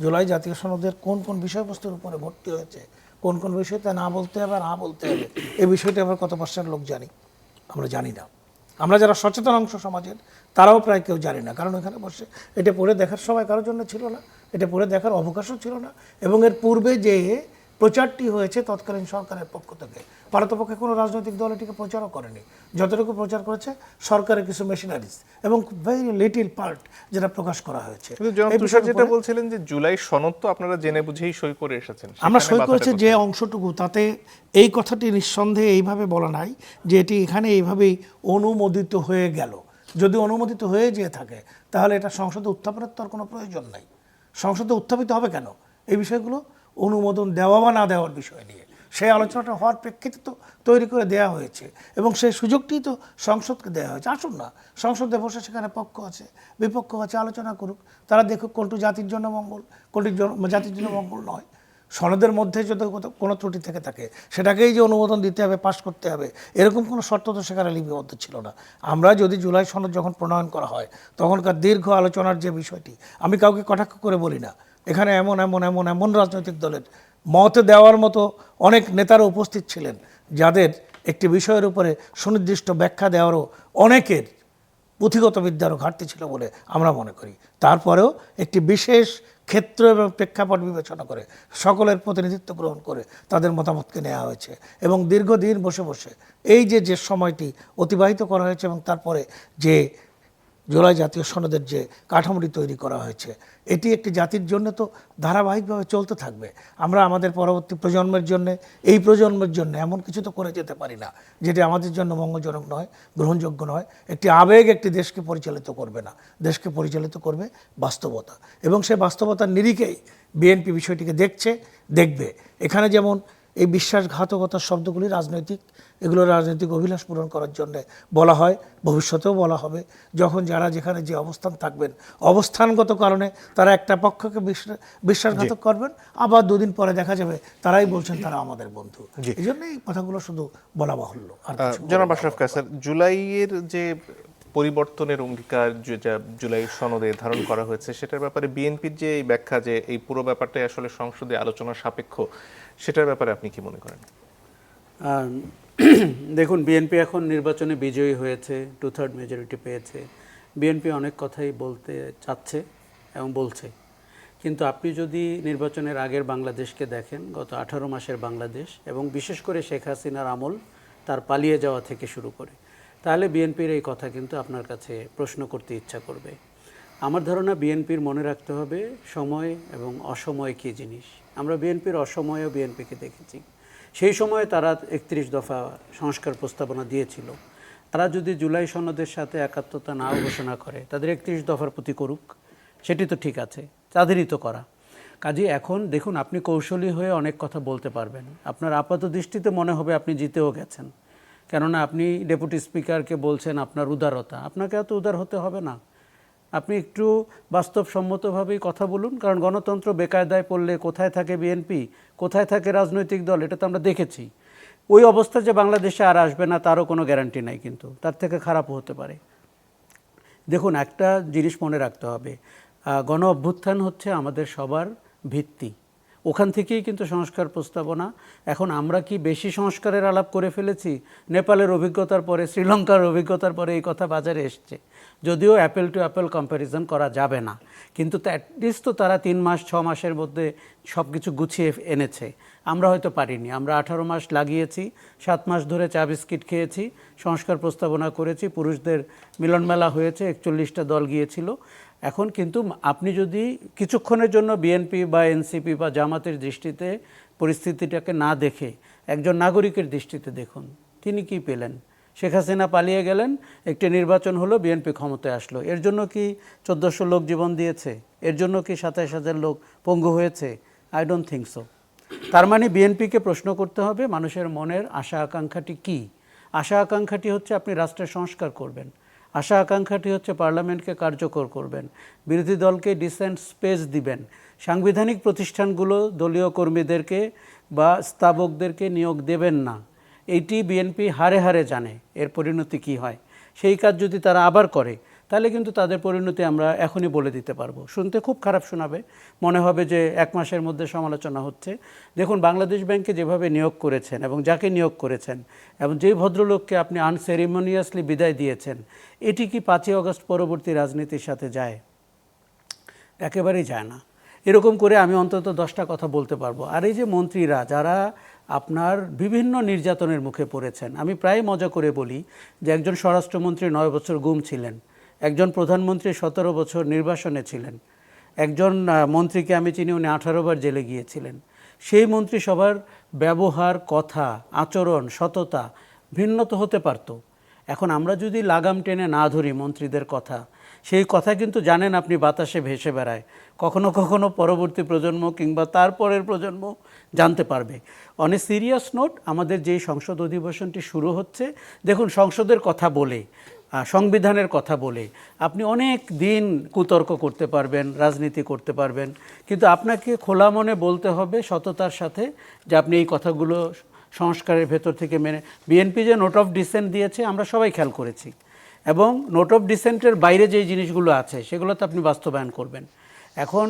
জুলাই জাতীয় সনদের কোন কোন বিষয়বস্তুর উপরে ভর্তি হয়েছে, কোন কোন বিষয়তে না বলতে হবে আর না বলতে হবে, এই বিষয়টি আমরা কত পার্সেন্ট লোক জানি? আমরা জানি না। আমরা যারা সচেতন অংশ সমাজের তারাও প্রায় কেউ জানি না, কারণ এখানে বসে এটা পড়ে দেখার সময় কারোর জন্য ছিল না, এটা পড়ে দেখার অবকাশও ছিল না। এবং এর পূর্বে যে প্রচারটি হয়েছে তৎকালীন সরকারের পক্ষ থেকে, পারতপক্ষে কোনো রাজনৈতিক দল এটিকে প্রচারও করেনি। যতটুকু প্রচার করেছে সরকারের কিছু মেশিনারিজ এবং ভেরি লিটিল পার্ট যেটা প্রকাশ করা হয়েছে। কিন্তু জনাব তুষার যেটা বলছিলেন যে জুলাই সনদ তো আপনারা জেনে বুঝেই সই করে এসেছেন, আমরা সেখানে সই করেছি বাধাটা যে অংশটুকু, তাতে এই কথাটি নিঃসন্দেহে এইভাবে বলা নাই যে এটি এখানে এইভাবেই অনুমোদিত হয়ে গেল। যদি অনুমোদিত হয়ে যেয়ে থাকে তাহলে এটা সংসদে উত্থাপনের তো আর কোনো প্রয়োজন নাই। সংসদে উত্থাপিত হবে কেন? এই বিষয়গুলো অনুমোদন দেওয়া বা না দেওয়ার বিষয় নিয়ে সেই আলোচনাটা হওয়ার প্রেক্ষিতে তো তৈরি করে দেওয়া হয়েছে এবং সেই সুযোগটি তো সংসদকে দেওয়া হয়েছে। আসুন না, সংসদে বসে সেখানে পক্ষ আছে বিপক্ষ আছে, আলোচনা করুক, তারা দেখুক কোনটি জাতির জন্য মঙ্গল, কোনটি জাতির জন্য মঙ্গল নয়। সনদের মধ্যে যদি কোনো ত্রুটি থেকে থাকে সেটাকেই যে অনুমোদন দিতে হবে, পাশ করতে হবে, এরকম কোনো শর্ত তো সেখানে লিপিবদ্ধ ছিল না। আমরা যদি জুলাই সনদ যখন প্রণয়ন করা হয় তখনকার দীর্ঘ আলোচনার যে বিষয়টি, আমি কাউকে কটাক্ষ করে বলি না, এখানে এমন এমন এমন এমন রাজনৈতিক দলের মত দেওয়ার মতো অনেক নেতারা উপস্থিত ছিলেন যাদের একটি বিষয়ের উপরে সুনির্দিষ্ট ব্যাখ্যা দেওয়ারও অনেকের পুঁথিগত বিদ্যারও ঘাটতি ছিল বলে আমরা মনে করি। তারপরেও একটি বিশেষ ক্ষেত্র এবং প্রেক্ষাপট বিবেচনা করে সকলের প্রতিনিধিত্ব গ্রহণ করে তাদের মতামতকে নেওয়া হয়েছে এবং দীর্ঘদিন বসে বসে এই যে সময়টি অতিবাহিত করা হয়েছে এবং তারপরে যে জুলাই জাতীয় সনদের যে কাঠামোটি তৈরি করা হয়েছে, এটি একটি জাতির জন্য তো ধারাবাহিকভাবে চলতে থাকবে। আমরা আমাদের পরবর্তী প্রজন্মের জন্য, এই প্রজন্মের জন্য এমন কিছু তো করে যেতে পারি না যেটি আমাদের জন্য মঙ্গলজনক নয়, গ্রহণযোগ্য নয়। একটি আবেগ একটি দেশকে পরিচালিত করবে না, দেশকে পরিচালিত করবে বাস্তবতা এবং সেই বাস্তবতার নিরিখেই বিএনপি বিষয়টিকে দেখবে। এখানে যেমন এই বিশ্বাসঘাতকতার শব্দগুলি রাজনৈতিক, এগুলো রাজনৈতিক অভিলাষ পূরণ করার জন্য বলা হয়, ভবিষ্যতেও বলা হবে। যখন যারা যেখানে যে অবস্থান থাকবেন, অবস্থানগত কারণে তারা একটা পক্ষকে বিশ্বাসঘাতক করবেন, আবার দুদিন পরে দেখা যাবে তারাই বলছেন তারা আমাদের বন্ধু। এই জন্য এই কথাগুলো শুধু বলা বাহুল্য। আর জনাব আশরাফ কায়সার, জুলাইয়ের যে পরিবর্তনের অঙ্গীকার যেটা জুলাই সনদে ধারণ করা হয়েছে, সেটার ব্যাপারে বিএনপির যে এই ব্যাখ্যা যে এই পুরো ব্যাপারটাই আসলে সংসদে আলোচনার সাপেক্ষ, সেটার ব্যাপারে আপনি কি মনে করেন? দেখুন, বিএনপি এখন নির্বাচনে বিজয়ী হয়েছে, 2/3 মেজরিটি পেয়েছে। বিএনপি অনেক কথাই বলতে চাচ্ছে এবং বলছে, কিন্তু আপনি যদি নির্বাচনের আগের বাংলাদেশকে দেখেন, গত 18 মাসের বাংলাদেশ এবং বিশেষ করে শেখ হাসিনার আমল, তার পালিয়ে যাওয়া থেকে শুরু করে, তাহলে বিএনপির এই কথা কিন্তু আপনার কাছে প্রশ্ন করতে ইচ্ছা করবে। আমার ধারণা বিএনপির মনে রাখতে হবে সময় এবং অসময় কী জিনিস। আমরা বিএনপির অসময়েও বিএনপিকে দেখেছি। সেই সময়ে তারা 31 দফা সংস্কার প্রস্তাবনা দিয়েছিল। তারা যদি জুলাই সনদের সাথে একাত্মতা নাও ঘোষণা করে, তাদের 31 দফার প্রতি করুক, সেটি তো ঠিক আছে, তাদেরই তো করা। কাজে এখন দেখুন, আপনি কৌশলী হয়ে অনেক কথা বলতে পারবেন, আপনার আপাত দৃষ্টিতে মনে হবে আপনি জিতেও গেছেন, কেননা আপনি ডেপুটি স্পিকারকে বলছেন আপনার উদারতা। আপনাকে এত উদার হতে হবে না, আপনি একটু বাস্তবসম্মতভাবেই কথা বলুন। কারণ গণতন্ত্র বেকায়দায় পড়লে কোথায় থাকে বিএনপি, কোথায় থাকে রাজনৈতিক দল, এটা তো আমরা দেখেছি। ওই অবস্থা যে বাংলাদেশে আর আসবে না তারও কোনো গ্যারান্টি নাই, কিন্তু তার থেকে খারাপও হতে পারে। দেখুন, একটা জিনিস মনে রাখতে হবে, গণ অভ্যুত্থান হচ্ছে আমাদের সবার ভিত্তি, ওখান থেকেই কিন্তু সংস্কার প্রস্তাবনা। এখন আমরা কি বেশি সংস্কারের আলাপ করে ফেলেছি? নেপালের অভিজ্ঞতার পরে, শ্রীলঙ্কার অভিজ্ঞতার পরে এই কথা বাজারে এসছে, যদিও অ্যাপেল টু অ্যাপেল কম্প্যারিজন করা যাবে না, কিন্তু অ্যাটলিস্ট তো তারা 3 মাস 6 মাসের মধ্যে সব কিছু গুছিয়ে এনেছে। আমরা হয়তো পারিনি, আমরা 18 মাস লাগিয়েছি, 7 মাস ধরে চা বিস্কিট খেয়েছি, সংস্কার প্রস্তাবনা করেছি, পুরুষদের মিলনমেলা হয়েছে, 41টা দল গিয়েছিল। এখন কিন্তু আপনি যদি কিছুক্ষণের জন্য বিএনপি বা এনসিপি বা জামাতের দৃষ্টিতে পরিস্থিতিটাকে না দেখে একজন নাগরিকের দৃষ্টিতে দেখুন, তিনি কি পেলেন? শেখ হাসিনা পালিয়ে গেলেন, একটি নির্বাচন হলো, বিএনপি ক্ষমতায় আসলো। এর জন্য কি 1400 লোক জীবন দিয়েছে? এর জন্য কি 27,000 লোক পঙ্গু হয়েছে? I don't think so. তার মানে বিএনপিকে প্রশ্ন করতে হবে মানুষের মনের আশা আকাঙ্ক্ষাটি কী। আশা আকাঙ্ক্ষাটি হচ্ছে আপনি রাষ্ট্রের সংস্কার করবেন, আশা আকাঙ্ক্ষাটি হচ্ছে পার্লামেন্টকে কার্যকর করবেন, বিরোধী দলকে ডিসেন্ট স্পেস দিবেন, সাংবিধানিক প্রতিষ্ঠানগুলো দলীয় কর্মীদেরকে বা স্থাবকদেরকে নিয়োগ দেবেন না। এইটি বিএনপি হারে হারে জানে এর পরিণতি কি হয়। সেই কাজ যদি তারা আবার করে তাহলে কিন্তু তাদের পরিণতি আমরা এখনই বলে দিতে পারবো। শুনতে খুব খারাপ শোনাবে, মনে হবে যে 1 মাসের মধ্যে সমালোচনা হচ্ছে। দেখুন, বাংলাদেশ ব্যাংকে যেভাবে নিয়োগ করেছেন এবং যাকে নিয়োগ করেছেন এবং যেই ভদ্রলোককে আপনি আনসেরিমনিয়াসলি বিদায় দিয়েছেন, এটি কি 5ই আগস্ট পরবর্তী রাজনীতির সাথে যায়? একেবারেই যায় না। এরকম করে আমি অন্তত 10টা কথা বলতে পারবো। আর এই যে মন্ত্রীরা যারা আপনার বিভিন্ন নির্যাতনের মুখে পড়েছেন, আমি প্রায় মজা করে বলি যে একজন স্বরাষ্ট্রমন্ত্রী 9 বছর গুম ছিলেন, একজন প্রধানমন্ত্রী 17 বছর নির্বাসনে ছিলেন, একজন মন্ত্রীকে আমি চিনি উনি 18 বার জেলে গিয়েছিলেন। সেই মন্ত্রী সবার ব্যবহার, কথা, আচরণ, সততা ভিন্ন তো হতে পারতো। এখন আমরা যদি লাগাম টেনে না ধরি মন্ত্রীদের কথা, সেই কথা কিন্তু জানেন আপনি বাতাসে ভেসে বেড়ায়, কখনো কখনো পরবর্তী প্রজন্ম কিংবা তারপরের প্রজন্ম জানতে পারবে। অন এ সিরিয়াস নোট, আমাদের যেই সংসদ অধিবেশনটি শুরু হচ্ছে, দেখুন সংসদের কথা বলে, সংবিধানের কথা বলে আপনি অনেক দিন কুতর্ক করতে পারবেন, রাজনীতি করতে পারবেন, কিন্তু আপনাকে খোলা মনে বলতে হবে সততার সাথে যে আপনি এই কথাগুলো সংস্কারের ভেতর থেকে মেনে। বিএনপি যে নোট অফ ডিসেন্ট দিয়েছে আমরা সবাই খেয়াল করেছি, এবং নোট অফ ডিসেন্টের বাইরে যেই জিনিসগুলো আছে সেগুলো তো আপনি বাস্তবায়ন করবেন। এখন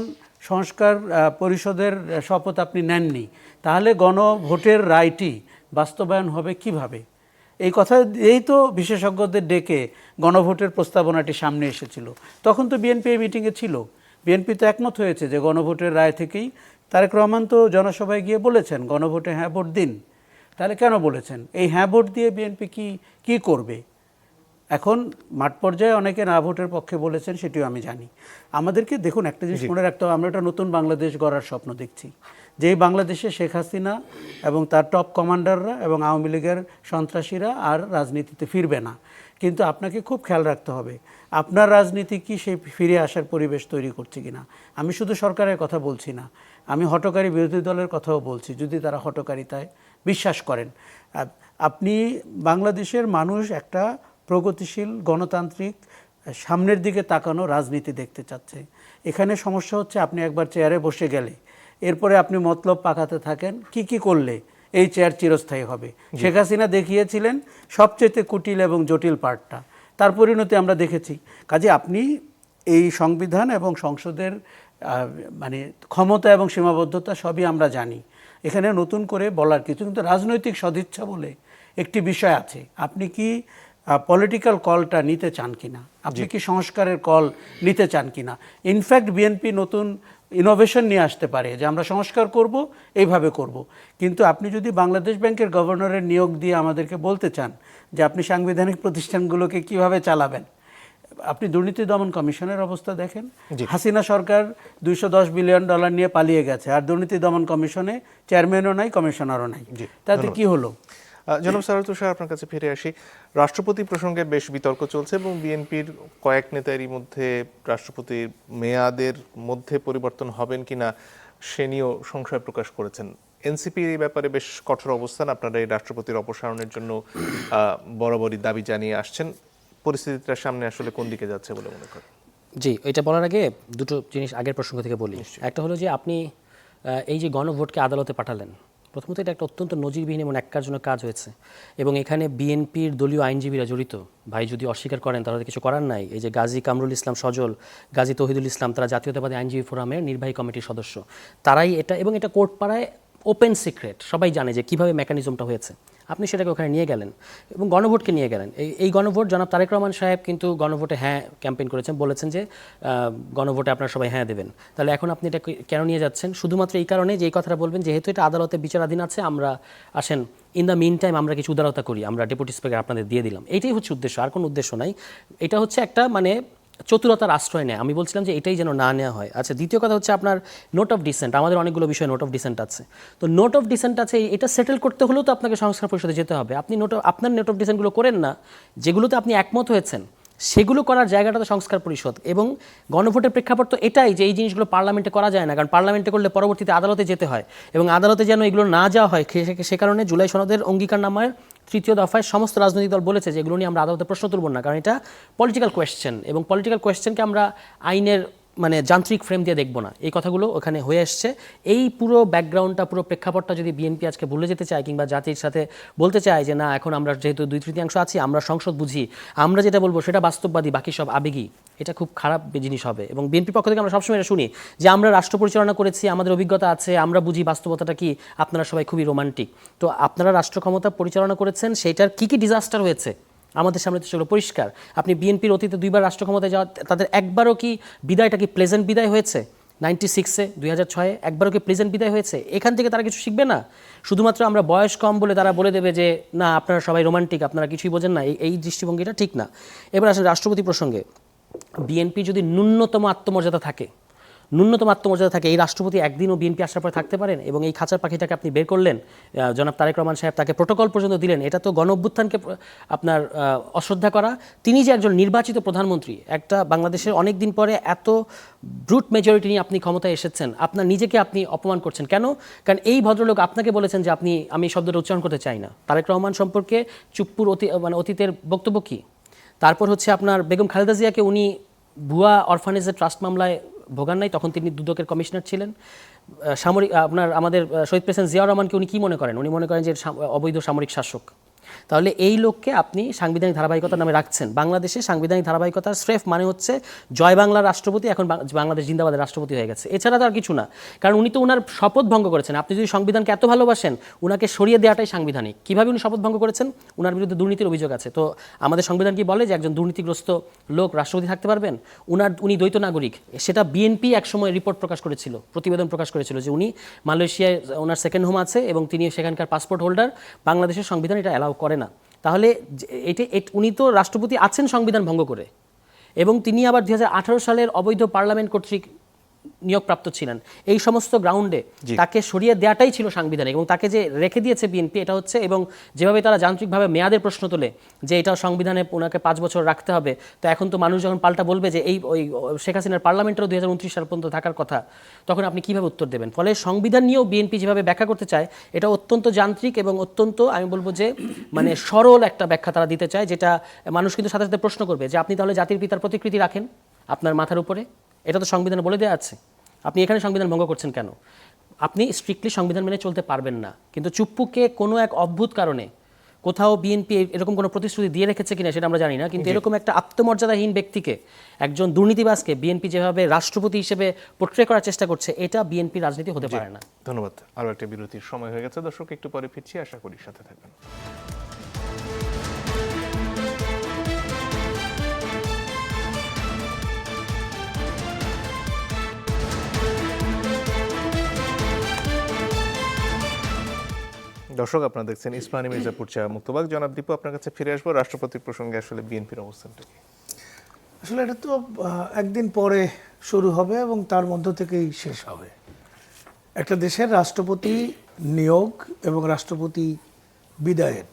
সংস্কার পরিষদের শপথ আপনি নেননি, তাহলে গণভোটের রায়টি বাস্তবায়ন হবে কিভাবে? এই কথা এই তো বিশেষজ্ঞদের ডেকে গণভোটের প্রস্তাবনাটি সামনে এসেছিল। তখন তো বিএনপি এই মিটিংয়ে ছিল, বিএনপি তো একমত হয়েছে যে গণভোটের রায় থেকেই। তারেক রহমান তো জনসভায় গিয়ে বলেছেন গণভোটে হ্যাঁ ভোট দিন। তাহলে কেন বলেছেন? এই হ্যাঁ ভোট দিয়ে বিএনপি কি করবে? এখন মাঠ পর্যায়ে অনেকে না ভোটের পক্ষে বলেছেন, সেটিও আমি জানি। আমাদেরকে দেখুন একটা জিনিস মনে রাখতে হবে, আমরা একটা নতুন বাংলাদেশ গড়ার স্বপ্ন দেখছি, যেই বাংলাদেশে শেখ হাসিনা এবং তার টপ কমান্ডাররা এবং আওয়ামী লীগের সন্ত্রাসীরা আর রাজনীতিতে ফিরবে না। কিন্তু আপনাকে খুব খেয়াল রাখতে হবে আপনার রাজনীতি কি সেই ফিরে আসার পরিবেশ তৈরি করছে কিনা। আমি শুধু সরকারের কথা বলছি না, আমি হঠকারী বিরোধী দলের কথাও বলছি, যদি তারা হঠকারিতায় বিশ্বাস করেন। আপনি বাংলাদেশের মানুষ একটা প্রগতিশীল গণতান্ত্রিক সামনের দিকে তাকানো রাজনীতি দেখতে চাচ্ছে। এখানে সমস্যা হচ্ছে আপনি একবার চেয়ারে বসে গেলে এরপরে আপনি মতলব পাকাতে থাকেন কি করলে এই চেয়ার চিরস্থায়ী হবে। শেখ হাসিনা দেখিয়েছিলেন সবচেয়ে কুটিল এবং জটিল পার্টটা, তার পরিণতি আমরা দেখেছি। কাজে আপনি এই সংবিধান এবং সংসদের মানে ক্ষমতা এবং সীমাবদ্ধতা সবই আমরা জানি, এখানে নতুন করে বলার কিছু। কিন্তু রাজনৈতিক সদিচ্ছা বলে একটি বিষয় আছে। আপনি কি পলিটিক্যাল কলটা নিতে চান কিনা, আপনি কি সংস্কারের কল নিতে চান কিনা। ইনফ্যাক্ট বিএনপি নতুন ইনোভেশন নিয়ে আসতে পারে যে আমরা সংস্কার করব, এইভাবে করব। কিন্তু আপনি যদি বাংলাদেশ ব্যাংকের গভর্নরের নিয়োগ দিয়ে আমাদেরকে বলতে চান যে আপনি সাংবিধানিক প্রতিষ্ঠানগুলোকে কিভাবে চালাবেন, আপনি দুর্নীতি দমন কমিশনের অবস্থা দেখেন। হাসিনা সরকার $210 বিলিয়ন নিয়ে পালিয়ে গেছে, আর দুর্নীতি দমন কমিশনে চেয়ারম্যানও নাই, কমিশনারও নাই। তাতে কি হলো? জনাব সারোয়ার তুষার, আপনার কাছে ফিরে আসি। রাষ্ট্রপতি প্রসঙ্গে বেশ বিতর্ক চলছে এবং বিএনপির কয়েক নেতারই মধ্যে রাষ্ট্রপতির মেয়াদের মধ্যে পরিবর্তন হবেন কিনা সে নিয়েও সংশয় প্রকাশ করেছেন। এনসিপির এই ব্যাপারে বেশ কঠোর অবস্থান, আপনারা এই রাষ্ট্রপতির অপসারণের জন্য বরাবরই দাবি জানিয়ে আসছেন। পরিস্থিতিটা সামনে আসলে কোন দিকে যাচ্ছে বলে মনে করেন? জি, এটা বলার আগে দুটো জিনিস আগের প্রসঙ্গ থেকে বলি। একটা হলো যে আপনি এই যে গণভোটকে আদালতে পাঠালেন, প্রথমত এটা একটা অত্যন্ত নজিরবিহীন এবং এককার্যজনক কাজ হয়েছে, এবং এখানে বিএনপির দলীয় আইনজীবীরা জড়িত। ভাই যদি অস্বীকার করেন তাহলে কিছু করার নাই। এই যে গাজী কামরুল ইসলাম সজল, গাজী তৌহিদুল ইসলাম, তারা জাতীয়তাবাদী আইনজীবী ফোরামের নির্বাহী কমিটির সদস্য, তারাই এটা, এবং এটা কোর্ট পাড়ায় ওপেন সিক্রেট, সবাই জানে যে কীভাবে মেকানিজমটা হয়েছে। আপনি সেটাকে ওখানে নিয়ে গেলেন এবং গণভোটকে নিয়ে গেলেন। এই গণভোট, জনাব তারেক রহমান সাহেব কিন্তু গণভোটে হ্যাঁ ক্যাম্পেইন করেছেন, বলেছেন যে গণভোটে আপনারা সবাই হ্যাঁ দেবেন। তাহলে এখন আপনি এটা কেন নিয়ে যাচ্ছেন? শুধুমাত্র এই কারণে যে এই কথাটা বলবেন যেহেতু এটা আদালতে বিচারাধীন আছে, আমরা আসেন ইন দ্য মিন টাইম আমরা কিছু উদারতা করি, আমরা ডেপুটি স্পিকার আপনাদের দিয়ে দিলাম। এইটাই হচ্ছে উদ্দেশ্য, আর কোনো উদ্দেশ্য নাই। এটা হচ্ছে একটা মানে চতুরতার আশ্রয় নেয়। আমি বলছিলাম যে এটাই যেন না নেওয়া হয়। আচ্ছা, দ্বিতীয় কথা হচ্ছে আপনার নোট অফ ডিসেন্ট। আমাদের অনেকগুলো বিষয়ে নোট অফ ডিসেন্ট আছে, তো নোট অফ ডিসেন্ট আছে, এটা সেটেল করতে হলেও তো আপনাকে সংস্কার পরিষদে যেতে হবে। আপনি আপনার নোট অফ ডিসেন্টগুলো করেন না, যেগুলোতে আপনি একমত হয়েছেন সেগুলো করার জায়গাটা তো সংস্কার পরিষদ। এবং গণভোটের প্রেক্ষাপট তো এটাই যে এই জিনিসগুলো পার্লামেন্টে করা যায় না, কারণ পার্লামেন্টে করলে পরবর্তীতে আদালতে যেতে হয়, এবং আদালতে যেন এগুলো না যাওয়া হয় সে কারণে জুলাই সনদের অঙ্গীকারনামার 3য় দফায় সমস্ত রাজনৈতিক দল বলেছে যে এগুলো নিয়ে আমরা আদালতে প্রশ্ন তুলব না, কারণ এটা পলিটিক্যাল কোয়েশ্চেন, এবং পলিটিক্যাল কোয়েশ্চেনকে আমরা আইনের মানে যান্ত্রিক ফ্রেম দিয়ে দেখব না, এই কথাগুলো ওখানে হয়ে আসছে। এই পুরো ব্যাকগ্রাউন্ডটা, পুরো প্রেক্ষাপটটা যদি বিএনপি আজকে ভুলে যেতে চায় কিংবা জাতির সাথে বলতে চায় যে না এখন আমরা যেহেতু 2/3 আছি, আমরা সংসদ বুঝি, আমরা যেটা বলবো সেটা বাস্তববাদী, বাকি সব আবেগী, এটা খুব খারাপ জিনিস হবে। এবং বিএনপির পক্ষ থেকে আমরা সবসময় এটা শুনি যে আমরা রাষ্ট্র পরিচালনা করেছি, আমাদের অভিজ্ঞতা আছে, আমরা বুঝি বাস্তবতাটা কি, আপনারা সবাই খুবই রোমান্টিক। তো আপনারা রাষ্ট্র ক্ষমতা পরিচালনা করেছেন, সেইটার কী কী ডিজাস্টার হয়েছে আমাদের সামনে তো সেগুলো পরিষ্কার। আপনি বিএনপির অতীতে 2বার রাষ্ট্র ক্ষমতায় যাওয়া, তাদের একবারও কি বিদায়টা কি প্লেজেন্ট বিদায় হয়েছে? 96-এ, 2006-এ একবারও কি প্লেজেন্ট বিদায় হয়েছে? এখান থেকে তারা কিছু শিখবে না? শুধুমাত্র আমরা বয়স কম বলে তারা বলে দেবে যে না আপনারা সবাই রোমান্টিক, আপনারা কিছুই বোঝেন না, এই দৃষ্টিভঙ্গিটা ঠিক না। এবার আসলে রাষ্ট্রপতি প্রসঙ্গে, বিএনপি যদি ন্যূনতম আত্মমর্যাদা থাকে, এই রাষ্ট্রপতি একদিনও বিএনপি আসার পরে থাকতে পারেন? এবং এই খাঁচার পাখিটাকে আপনি বের করলেন, জনাব তারেক রহমান সাহেব তাকে প্রোটোকল পর্যন্ত দিলেন, এটা তো গণ অভ্যুত্থানকে আপনার অশ্রদ্ধা করা। তিনি যে একজন নির্বাচিত প্রধানমন্ত্রী, একটা বাংলাদেশের অনেক দিন পরে এত ব্রুট মেজরিটি নিয়ে আপনি ক্ষমতায় এসেছেন, আপনার নিজেকে আপনি অপমান করছেন কেন? কারণ এই ভদ্রলোক আপনাকে বলেছেন যে আমি শব্দটা উচ্চারণ করতে চাই না। তারেক রহমান সম্পর্কে চুপ্পুর অতীতের বক্তব্য কী? তারপর হচ্ছে আপনার বেগম খালেদা জিয়াকে উনি ভুয়া অরফানেজের ট্রাস্ট মামলায় ভোগান নাই, তখন তিনি দুদকের কমিশনার ছিলেন। সামরিক আমাদের শহীদ প্রেসিডেন্ট জিয়াউর রহমানকে উনি কী মনে করেন? উনি মনে করেন যে অবৈধ সামরিক শাসক। তাহলে এই লোককে আপনি সাংবিধানিক ধারাবাহিকতার নামে রাখছেন। বাংলাদেশে সাংবিধানিক ধারাবাহিকতার স্রেফ মানে হচ্ছে জয় বাংলার রাষ্ট্রপতি এখন বাংলাদেশ জিন্দাবাদের রাষ্ট্রপতি হয়ে গেছে, এছাড়া তো আর কিছু না। কারণ উনি তো ওনার শপথ ভঙ্গ করেছেন। আপনি যদি সংবিধানকে এত ভালোবাসেন, উনাকে সরিয়ে দেওয়াটাই সাংবিধানিক। কীভাবে উনি শপথ ভঙ্গ করেছেন? ওনার বিরুদ্ধে দুর্নীতির অভিযোগ আছে। তো আমাদের সংবিধান কি বলে যে একজন দুর্নীতিগ্রস্ত লোক রাষ্ট্রপতি থাকতে পারবেন? উনি দ্বৈত নাগরিক। সেটা বিএনপি একসময় রিপোর্ট প্রকাশ করেছিল, প্রতিবেদন প্রকাশ করেছিল যে উনি মালয়েশিয়ায় ওনার সেকেন্ড হোম আছে এবং তিনি সেখানকার পাসপোর্ট হোল্ডার। বাংলাদেশের সংবিধান এটা অ্যালাউ করে না। তাহলে উনি তো রাষ্ট্রপতি আছেন সংবিধান ভঙ্গ করে, এবং তিনি আবার 2018 সালের অবৈধ পার্লামেন্ট কর্তৃক নিয়োগপ্রাপ্ত ছিলেন। এই সমস্ত গ্রাউন্ডে তাকে সরিয়ে দেওয়াটাই ছিল সাংবিধানিক, এবং তাকে যে রেখে দিয়েছে বিএনপি এটা হচ্ছে, এবং যেভাবে তারা যান্ত্রিকভাবে মেয়াদের প্রশ্ন তোলে যে এটা সংবিধানে ওনাকে 5 বছর রাখতে হবে, তো এখন তো মানুষ যখন পাল্টা বলবে যে ওই শেখ হাসিনার পার্লামেন্টেরও 2029 সাল পর্যন্ত থাকার কথা, তখন আপনি কীভাবে উত্তর দেবেন? ফলে সংবিধান নিয়েও বিএনপি যেভাবে ব্যাখ্যা করতে চায়, এটা অত্যন্ত যান্ত্রিক এবং অত্যন্ত, আমি বলবো যে মানে সরল একটা ব্যাখ্যা তারা দিতে চায়, যেটা মানুষ কিন্তু সাথে সাথে প্রশ্ন করবে যে আপনি তাহলে জাতির পিতার প্রতিকৃতি রাখেন আপনার মাথার উপরে, এটা তো সংবিধানে বলে দেওয়া আছে, আপনি এখানে সংবিধান ভঙ্গ করছেন কেন? আপনি স্ট্রিক্টলি সংবিধান মেনে চলতে পারবেন না। কিন্তু চুপ্পুকে কোনো এক অদ্ভুত কারণে কোথাও বিএনপি এরকম কোনো প্রতিশ্রুতি দিয়ে রেখেছে কিনা সেটা আমরা জানি না, কিন্তু এরকম একটা আত্মমর্যাদাহীন ব্যক্তিকে, একজন দুর্নীতিবাজকে বিএনপি যেভাবে রাষ্ট্রপতি হিসেবে পোট্রে করার চেষ্টা করছে, এটা বিএনপি রাজনীতি হতে পারে না। ধন্যবাদ। আরও একটা বিরতির সময় হয়ে গেছে দর্শক, একটু পরে ফিরছি, আশা করি সাথে থাকবেন। দর্শক, আপনারা দেখছেন ইস্পাহানি মির্জাপুর চা মুক্তবাগ। জনাব দীপু, আপনার কাছে ফিরে আসবো। রাষ্ট্রপতি প্রসঙ্গে আসলে বিএনপির অবস্থানটা কি? আসলে এটা তো একদিন পরে শুরু হবে এবং তার মধ্য থেকেই শেষ হবে। একটা দেশের রাষ্ট্রপতি নিয়োগ এবং রাষ্ট্রপতি বিদায়ের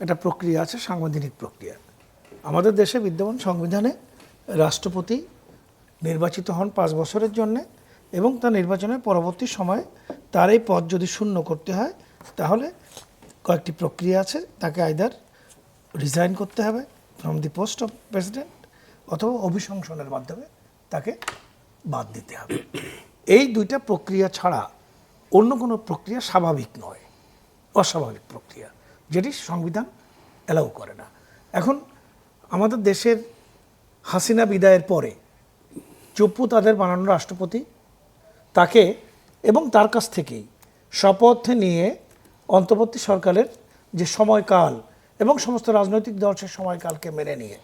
একটা প্রক্রিয়া আছে, সাংবিধানিক প্রক্রিয়া। আমাদের দেশে বিদ্যমান সংবিধানে রাষ্ট্রপতি নির্বাচিত হন 5 বছরের জন্যে, এবং তার নির্বাচনের পরবর্তী সময়ে তার এই পদ যদি শূন্য করতে হয়, তাহলে কয়েকটি প্রক্রিয়া আছে। তাকে আইদার রিজাইন করতে হবে from the post of president, অথবা অভিশংসনের মাধ্যমে তাকে বাদ দিতে হবে। এই দুইটা প্রক্রিয়া ছাড়া অন্য কোনো প্রক্রিয়া স্বাভাবিক নয়, অস্বাভাবিক প্রক্রিয়া, যেটি সংবিধান অ্যালাউ করে না। এখন আমাদের দেশের হাসিনা বিদায়ের পরে চুপ্পু তাদের বানানো রাষ্ট্রপতি, তাকে এবং তার কাছ থেকেই শপথ নিয়ে অন্তর্বর্তী সরকারের যে সময়কাল এবং সমস্ত রাজনৈতিক দল সে সময়কালকে মেনে নিয়ে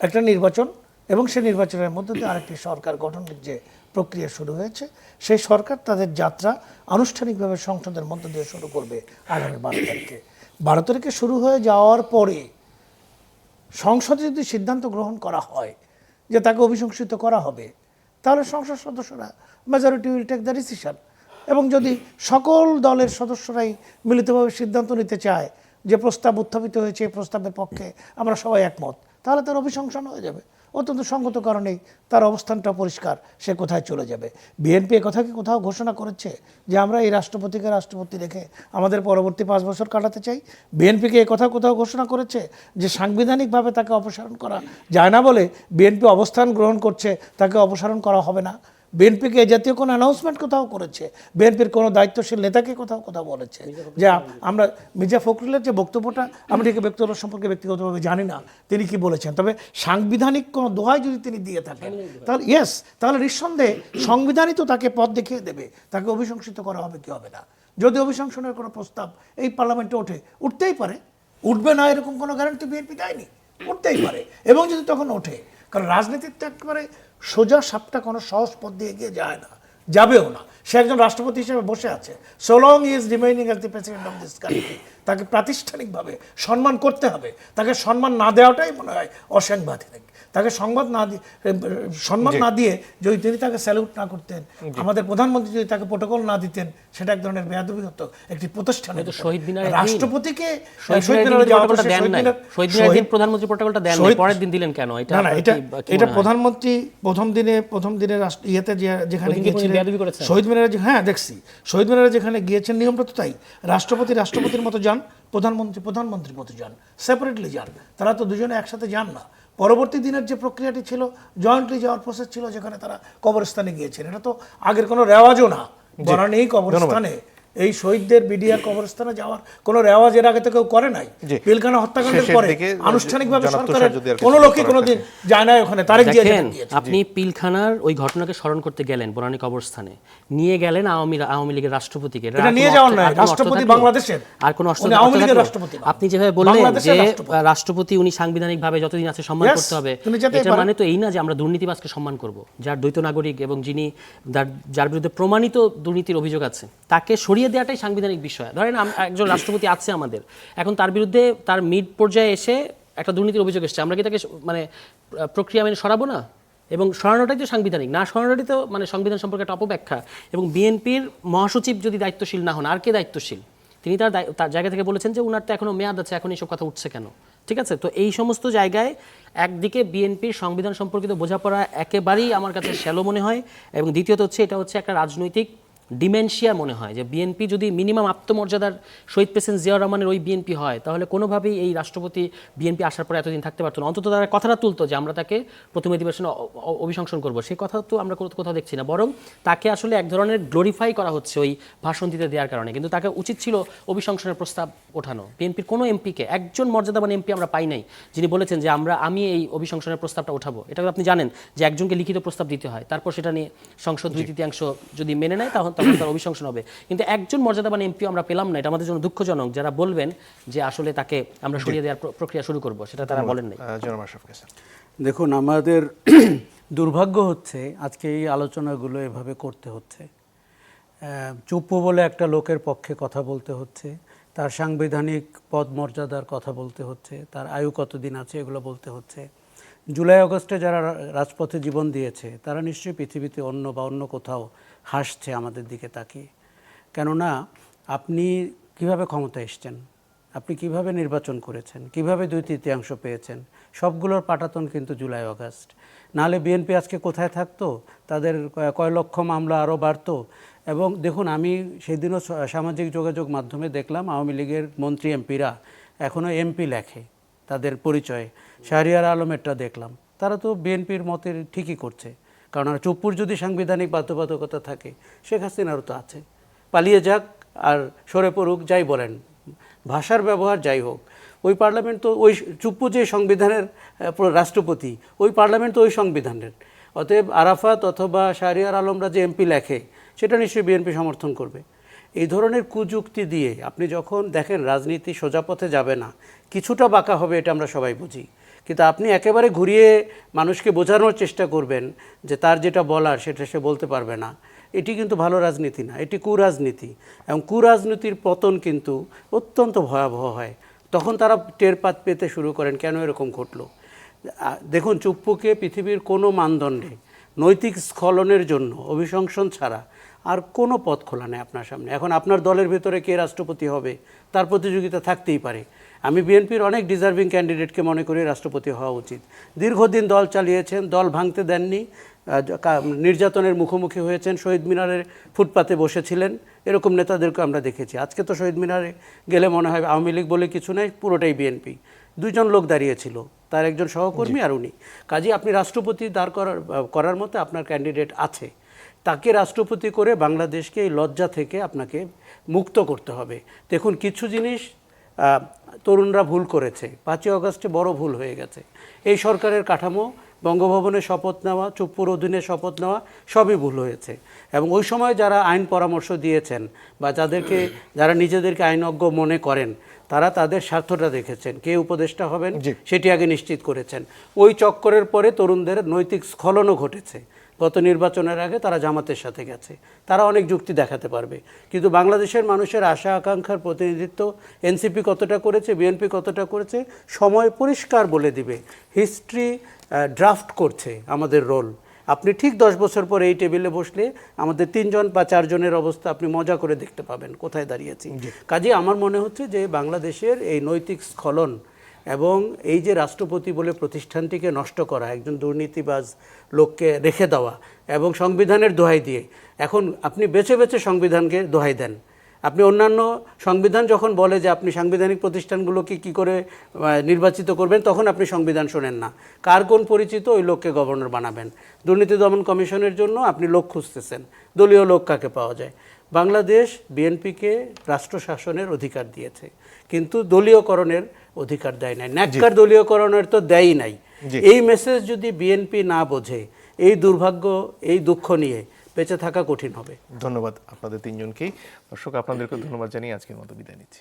একটা নির্বাচন, এবং সেই নির্বাচনের মধ্যে দিয়ে আরেকটি সরকার গঠনের যে প্রক্রিয়া শুরু হয়েছে, সেই সরকার তাদের যাত্রা আনুষ্ঠানিকভাবে সংসদের মধ্য দিয়ে শুরু করবে আগামী 12 তারিখে। 12 তারিখে শুরু হয়ে যাওয়ার পরে সংসদে যদি সিদ্ধান্ত গ্রহণ করা হয় যে তাকে অভিশংসিত করা হবে, তাহলে সংসদ সদস্যরা majority will take the decision. এবং যদি সকল দলের সদস্যরাই মিলিতভাবে সিদ্ধান্ত নিতে চায় যে প্রস্তাব উত্থাপিত হয়েছে, এই প্রস্তাবের পক্ষে আমরা সবাই একমত, তাহলে তার অভিশংসন হয়ে যাবে। অত্যন্ত সঙ্গত কারণেই তার অবস্থানটা পরিষ্কার, সে কোথায় চলে যাবে। বিএনপি কথা কি কোথাও ঘোষণা করেছে যে আমরা এই রাষ্ট্রপতিকে রাষ্ট্রপতি রেখে আমাদের পরবর্তী 5 বছর কাটাতে চাই? বিএনপিকে কথা কোথাও ঘোষণা করেছে যে সাংবিধানিকভাবে তাকে অপসারণ করা যায় না বলে বিএনপি অবস্থান গ্রহণ করছে, তাকে অপসারণ করা হবে না? বিএনপিকে এই জাতীয় কোনো অ্যানাউন্সমেন্ট কোথাও করেছে? বিএনপির কোনো দায়িত্বশীল নেতাকে কোথাও বলেছে যে আমরা মির্জা ফখরুলের যে বক্তব্যটা, আমি ঠিক ব্যক্তিগত সম্পর্কে ব্যক্তিগতভাবে জানি না তিনি কি বলেছেন, তবে সাংবিধানিক কোনো দোহাই যদি তিনি দিয়ে থাকেন তাহলে ইয়েস, তাহলে নিঃসন্দেহে সংবিধানই তো তাকে পথ দেখিয়ে দেবে তাকে অভিশংসিত করা হবে কি হবে না। যদি অভিশংসনের কোনো প্রস্তাব এই পার্লামেন্টে উঠতেই পারে, উঠবে না এরকম কোনো গ্যারান্টি বিএনপি দেয়নি, উঠতেই পারে। এবং যদি তখন ওঠে, কারণ রাজনীতির তো একেবারে সোজা সাপটা কোনো সহজ পথ দিয়ে এগিয়ে যায় না, যাবেও না। সে একজন রাষ্ট্রপতি হিসেবে বসে আছে, so long he is remaining as the president of this country, তাকে প্রাতিষ্ঠানিকভাবে সম্মান করতে হবে। তাকে সম্মান না দেওয়াটাই মনে হয় অসাংবিধানিক। তাকে সম্মান না দিয়ে যদি তিনি তাকে স্যালুট না করতেন, আমাদের প্রধানমন্ত্রী যদি তাকে প্রোটোকল না দিতেন, সেটা এক ধরনের বেয়াদবি হতো একটি প্রতিষ্ঠানে। রাষ্ট্রপতিকে প্রধানমন্ত্রী প্রোটোকলটা দেন, পরের দিন দিলেন কেন? এটা প্রধানমন্ত্রী প্রথম দিনের ইয়েতে যেখানে গিয়েছিলেন শহীদ মিনারে, হ্যাঁ দেখছি, শহীদ মিনারে যেখানে গিয়েছেন নিয়মটা তো তাই, রাষ্ট্রপতির মতো যান, প্রধানমন্ত্রীর মতো যান, সেপারেটলি যান, তারা তো দুজনে একসাথে যান না। পরবর্তী দিনের যে প্রক্রিয়াটি ছিল জয়েন্টলি যাওয়ার প্রসেস ছিল, যেখানে তারা কবরস্থানে গিয়েছেন। এটা তো আগের কোনো রেওয়াজও না, বনানী কবরস্থানে এই শহীদদের বিডিআর কবরস্থানে যাওয়ার কোনো রেওয়াজ এর আগে তো কেউ করে নাই। পিলখানা হত্যাকাণ্ডের পরে আনুষ্ঠানিকভাবে সরকারের কোনো লোকই কোনোদিন যায় না ওখানে। তারেক জিয়া আপনি পিলখানার ওই ঘটনাকে স্মরণ করতে গেলেন, বনানী কবরস্থানে নিয়ে গেলেন আওয়ামী লীগের রাষ্ট্রপতিকে। এটা নিয়ে যাওয়ার নয়, রাষ্ট্রপতি বাংলাদেশের, আর কোন আওয়ামী লীগের রাষ্ট্রপতি। আপনি যেভাবে বললেন যে রাষ্ট্রপতি উনি সাংবিধানিকভাবে যতদিন আছে সম্মান করতে হবে, এটা মানে তো এই না যে আমরা দুর্নীতিবাজকে সম্মান করব, যার দ্বৈত নাগরিক এবং যিনি যার বিরুদ্ধে প্রমাণিত দুর্নীতির অভিযোগ আছে তাকে সরিয়ে দেওয়াটাই সাংবিধানিক বিষয়। ধরেন একজন রাষ্ট্রপতি আছে আমাদের, এখন তার বিরুদ্ধে তার মিড পর্যায়ে এসে একটা দুর্নীতির অভিযোগ এসেছে, আমরা কি তাকে মানে প্রক্রিয়া মেনে সরাবো না? এবং সরানোটাই তো সাংবিধানিক, না সরানোটাই তো মানে সংবিধান সম্পর্কে একটা অপব্যাখ্যা। এবং বিএনপির মহাসচিব যদি দায়িত্বশীল না হন, আর কে দায়িত্বশীল? তিনি তার জায়গা থেকে বলেছেন যে উনার তো এখনো মেয়াদ আছে, এখন এইসব কথা উঠছে কেন? ঠিক আছে, তো এই সমস্ত জায়গায় একদিকে বিএনপির সংবিধান সম্পর্কিত বোঝাপড়া একেবারেই আমার কাছে শ্যালো মনে হয়, এবং দ্বিতীয়ত হচ্ছে এটা হচ্ছে একটা রাজনৈতিক ডিমেনশিয়া মনে হয় যে বিএনপি যদি মিনিমাম আত্মমর্যাদার শহীদ প্রেসিডেন্ট জিয়াউর রহমানের ওই বিএনপি হয়, তাহলে কোনোভাবেই এই রাষ্ট্রপতি বিএনপি আসার পরে এতদিন থাকতে পারতো না। অন্তত তারা কথাটা তুলতো যে আমরা তাকে প্রথম অধিবেশনে অভিশংসন করবো, সেই কথা তো আমরা কোথাও দেখছি না। বরং তাকে আসলে এক ধরনের গ্লোরিফাই করা হচ্ছে ওই ভাষণ দিতে দেওয়ার কারণে। কিন্তু তাকে উচিত ছিল অভিশংসনের প্রস্তাব ওঠানো। বিএনপির কোনো এমপিকে, একজন মর্যাদাবান এমপি আমরা পাই নাই যিনি বলেছেন যে আমি এই অভিশংসনের প্রস্তাবটা উঠাবো। এটা আপনি জানেন যে একজনকে লিখিত প্রস্তাব দিতে হয়, তারপর সেটা নিয়ে সংসদ 2/3 যদি মেনে নেয় তখন তার অভিশংসন হবে। কিন্তু একজন মর্যাদাবান এমপি আমরা পেলাম না, এটা আমাদের জন্য দুঃখজনক। যারা বলবেন যে আসলে তাকে আমরা সরিয়ে দেওয়ার প্রক্রিয়া শুরু করব, সেটা তারা বলেন নাই। দেখুন, আমাদের দুর্ভাগ্য হচ্ছে আজকে এই আলোচনাগুলো এভাবে করতে হচ্ছে। চুপ্পু বলে একটা লোকের পক্ষে কথা বলতে হচ্ছে, তার সাংবিধানিক পদ মর্যাদার কথা বলতে হচ্ছে, তার আয়ু কতদিন আছে এগুলো বলতে হচ্ছে। জুলাই আগস্টে যারা রাজপথে জীবন দিয়েছে তারা নিশ্চয়ই পৃথিবীতে অন্য কোথাও হাসছে আমাদের দিকে তাকিয়ে। কেননা আপনি কিভাবে ক্ষমতা এসছেন, আপনি কিভাবে নির্বাচন করেছেন, কিভাবে 2/3 পেয়েছেন, সবগুলোর পাটাতন কিন্তু জুলাই আগস্ট। নাহলে বিএনপি আজকে কোথায় থাকতো? তাদের কয় লক্ষ মামলা আরও বাড়তো। এবং দেখুন, আমি সেদিনও সামাজিক যোগাযোগ মাধ্যমে দেখলাম আওয়ামী লীগের মন্ত্রী এমপিরা এখনও এমপি লেখে তাদের পরিচয়ে। শাহরিয়ার আলমেরটা দেখলাম, তারা তো বিএনপির মতের ঠিকই করছে। কারণ চুপ্পুর যদি সাংবিধানিক বাধ্যবাধকতা থাকে, শেখ হাসিনারও তো আছে, পালিয়ে যাক আর সরে পড়ুক, যাই বলেন, ভাষার ব্যবহার যাই হোক, ওই পার্লামেন্ট তো ওই চুপ্পু যে সংবিধানের রাষ্ট্রপতি, ওই পার্লামেন্ট তো ওই সংবিধানের। অতএব আরাফাত অথবা শাহরিয়ার আলমরা যে এমপি লেখে সেটা নিশ্চয়ই বিএনপি সমর্থন করবে। এই ধরনের কুযুক্তি দিয়ে আপনি যখন দেখেন রাজনীতি সোজা পথে যাবে না, কিছুটা বাঁকা হবে, এটা আমরা সবাই বুঝি। কিন্তু আপনি একেবারে ঘুরিয়ে মানুষকে বোঝানোর চেষ্টা করবেন যে তার যেটা বলার সেটা সে বলতে পারবে না, এটি কিন্তু ভালো রাজনীতি না, এটি কুরাজনীতি। এবং কুরাজনীতির পতন কিন্তু অত্যন্ত ভয়াবহ হয়। তখন তারা টের পেতে শুরু করেন কেন এরকম ঘটলো। দেখুন, চুপ্পুকে পৃথিবীর কোনো মানদণ্ডে নৈতিক স্খলনের জন্য অভিশংসন ছাড়া আর কোনো পথ খোলা নেই আপনার সামনে। এখন আপনার দলের ভেতরে কে রাষ্ট্রপতি হবে তার প্রতিযোগিতা থাকতেই পারে। আমি বিএনপির অনেক ডিজার্ভিং ক্যান্ডিডেটকে মনে করি রাষ্ট্রপতি হওয়া উচিত। দীর্ঘদিন দল চালিয়েছেন, দল ভাঙতে দেননি, নির্যাতনের মুখোমুখি হয়েছেন, শহীদ মিনারের ফুটপাতে বসেছিলেন, এরকম নেতাদেরকে আমরা দেখেছি। আজকে তো শহীদ মিনারে গেলে মনে হয় আওয়ামী লীগ বলে কিছু নেই, পুরোটাই বিএনপি। দুইজন লোক দাঁড়িয়েছিল, তার একজন সহকর্মী আর উনি। কাজে আপনি রাষ্ট্রপতি দাঁড় করার মতো আপনার ক্যান্ডিডেট আছে, তাকে রাষ্ট্রপতি করে বাংলাদেশকে এই লজ্জা থেকে আপনাকে মুক্ত করতে হবে। দেখুন, কিছু জিনিস তরুণরা ভুল করেছে, 5ই আগস্টে বড় ভুল হয়ে গেছে। এই সরকারের কাঠামো, বঙ্গভবনে শপথ নেওয়া, চুপ্পুর অধীনে শপথ নেওয়া, সবই ভুল হয়েছে। এবং ওই সময় যারা আইন পরামর্শ দিয়েছেন বা যারা নিজেদেরকে আইনজ্ঞ মনে করেন, তারা তাদের স্বার্থটা দেখেছেন, কে উপদেষ্টা হবেন সেটি আগে নিশ্চিত করেছেন। ওই চক্করের পরে তরুণদের নৈতিক স্খলনও ঘটেছে। গত নির্বাচনের আগে তারা জামাতের সাথে গেছে, তারা অনেক যুক্তি দেখাতে পারবে, কিন্তু বাংলাদেশের মানুষের আশা আকাঙ্ক্ষার প্রতিনিধিত্ব এনসিপি কতটা করেছে, বিএনপি কতটা করেছে, সময় পরিষ্কার বলে দিবে। হিস্ট্রি ড্রাফট করছে আমাদের রোল। আপনি ঠিক 10 বছর পর এই টেবিলে বসলে আমাদের 3 জন বা 4 জনের অবস্থা আপনি মজা করে দেখতে পাবেন কোথায় দাঁড়িয়েছি। কাজে আমার মনে হচ্ছে যে বাংলাদেশের এই নৈতিক স্খলন এবং এই যে রাষ্ট্রপতি বলে প্রতিষ্ঠানটিকে নষ্ট করা, একজন দুর্নীতিবাজ লোককে রেখে দেওয়া এবং সংবিধানের দোহাই দিয়ে, এখন আপনি বেছে বেছে সংবিধানকে দোহাই দেন। আপনি অন্যান্য সংবিধান যখন বলে যে আপনি সাংবিধানিক প্রতিষ্ঠানগুলোকে কি করে নির্বাচিত করবেন, তখন আপনি সংবিধান শোনেন না। কার কোন পরিচিত ওই লোককে গভর্নর বানাবেন। দুর্নীতি দমন কমিশনের জন্য আপনি লোক খুঁজতেছেন, দলীয় লোক কাকে পাওয়া যায়। বাংলাদেশ বিএনপিকে রাষ্ট্র শাসনের অধিকার দিয়েছে, কিন্তু দলীয়করণের অধিকার দেয় নাই। ন্যাক্কার দলীয়করণের তো দেয়ই নাই। এই মেসেজ যদি বিএনপি না বোঝে, এই দুর্ভাগ্য, এই দুঃখ নিয়ে বেঁচে থাকা কঠিন হবে। ধন্যবাদ আপনাদের তিনজনকেই। দর্শক, আপনাদেরকে ধন্যবাদ জানিয়ে আজকের মতো বিদায় নিচ্ছি।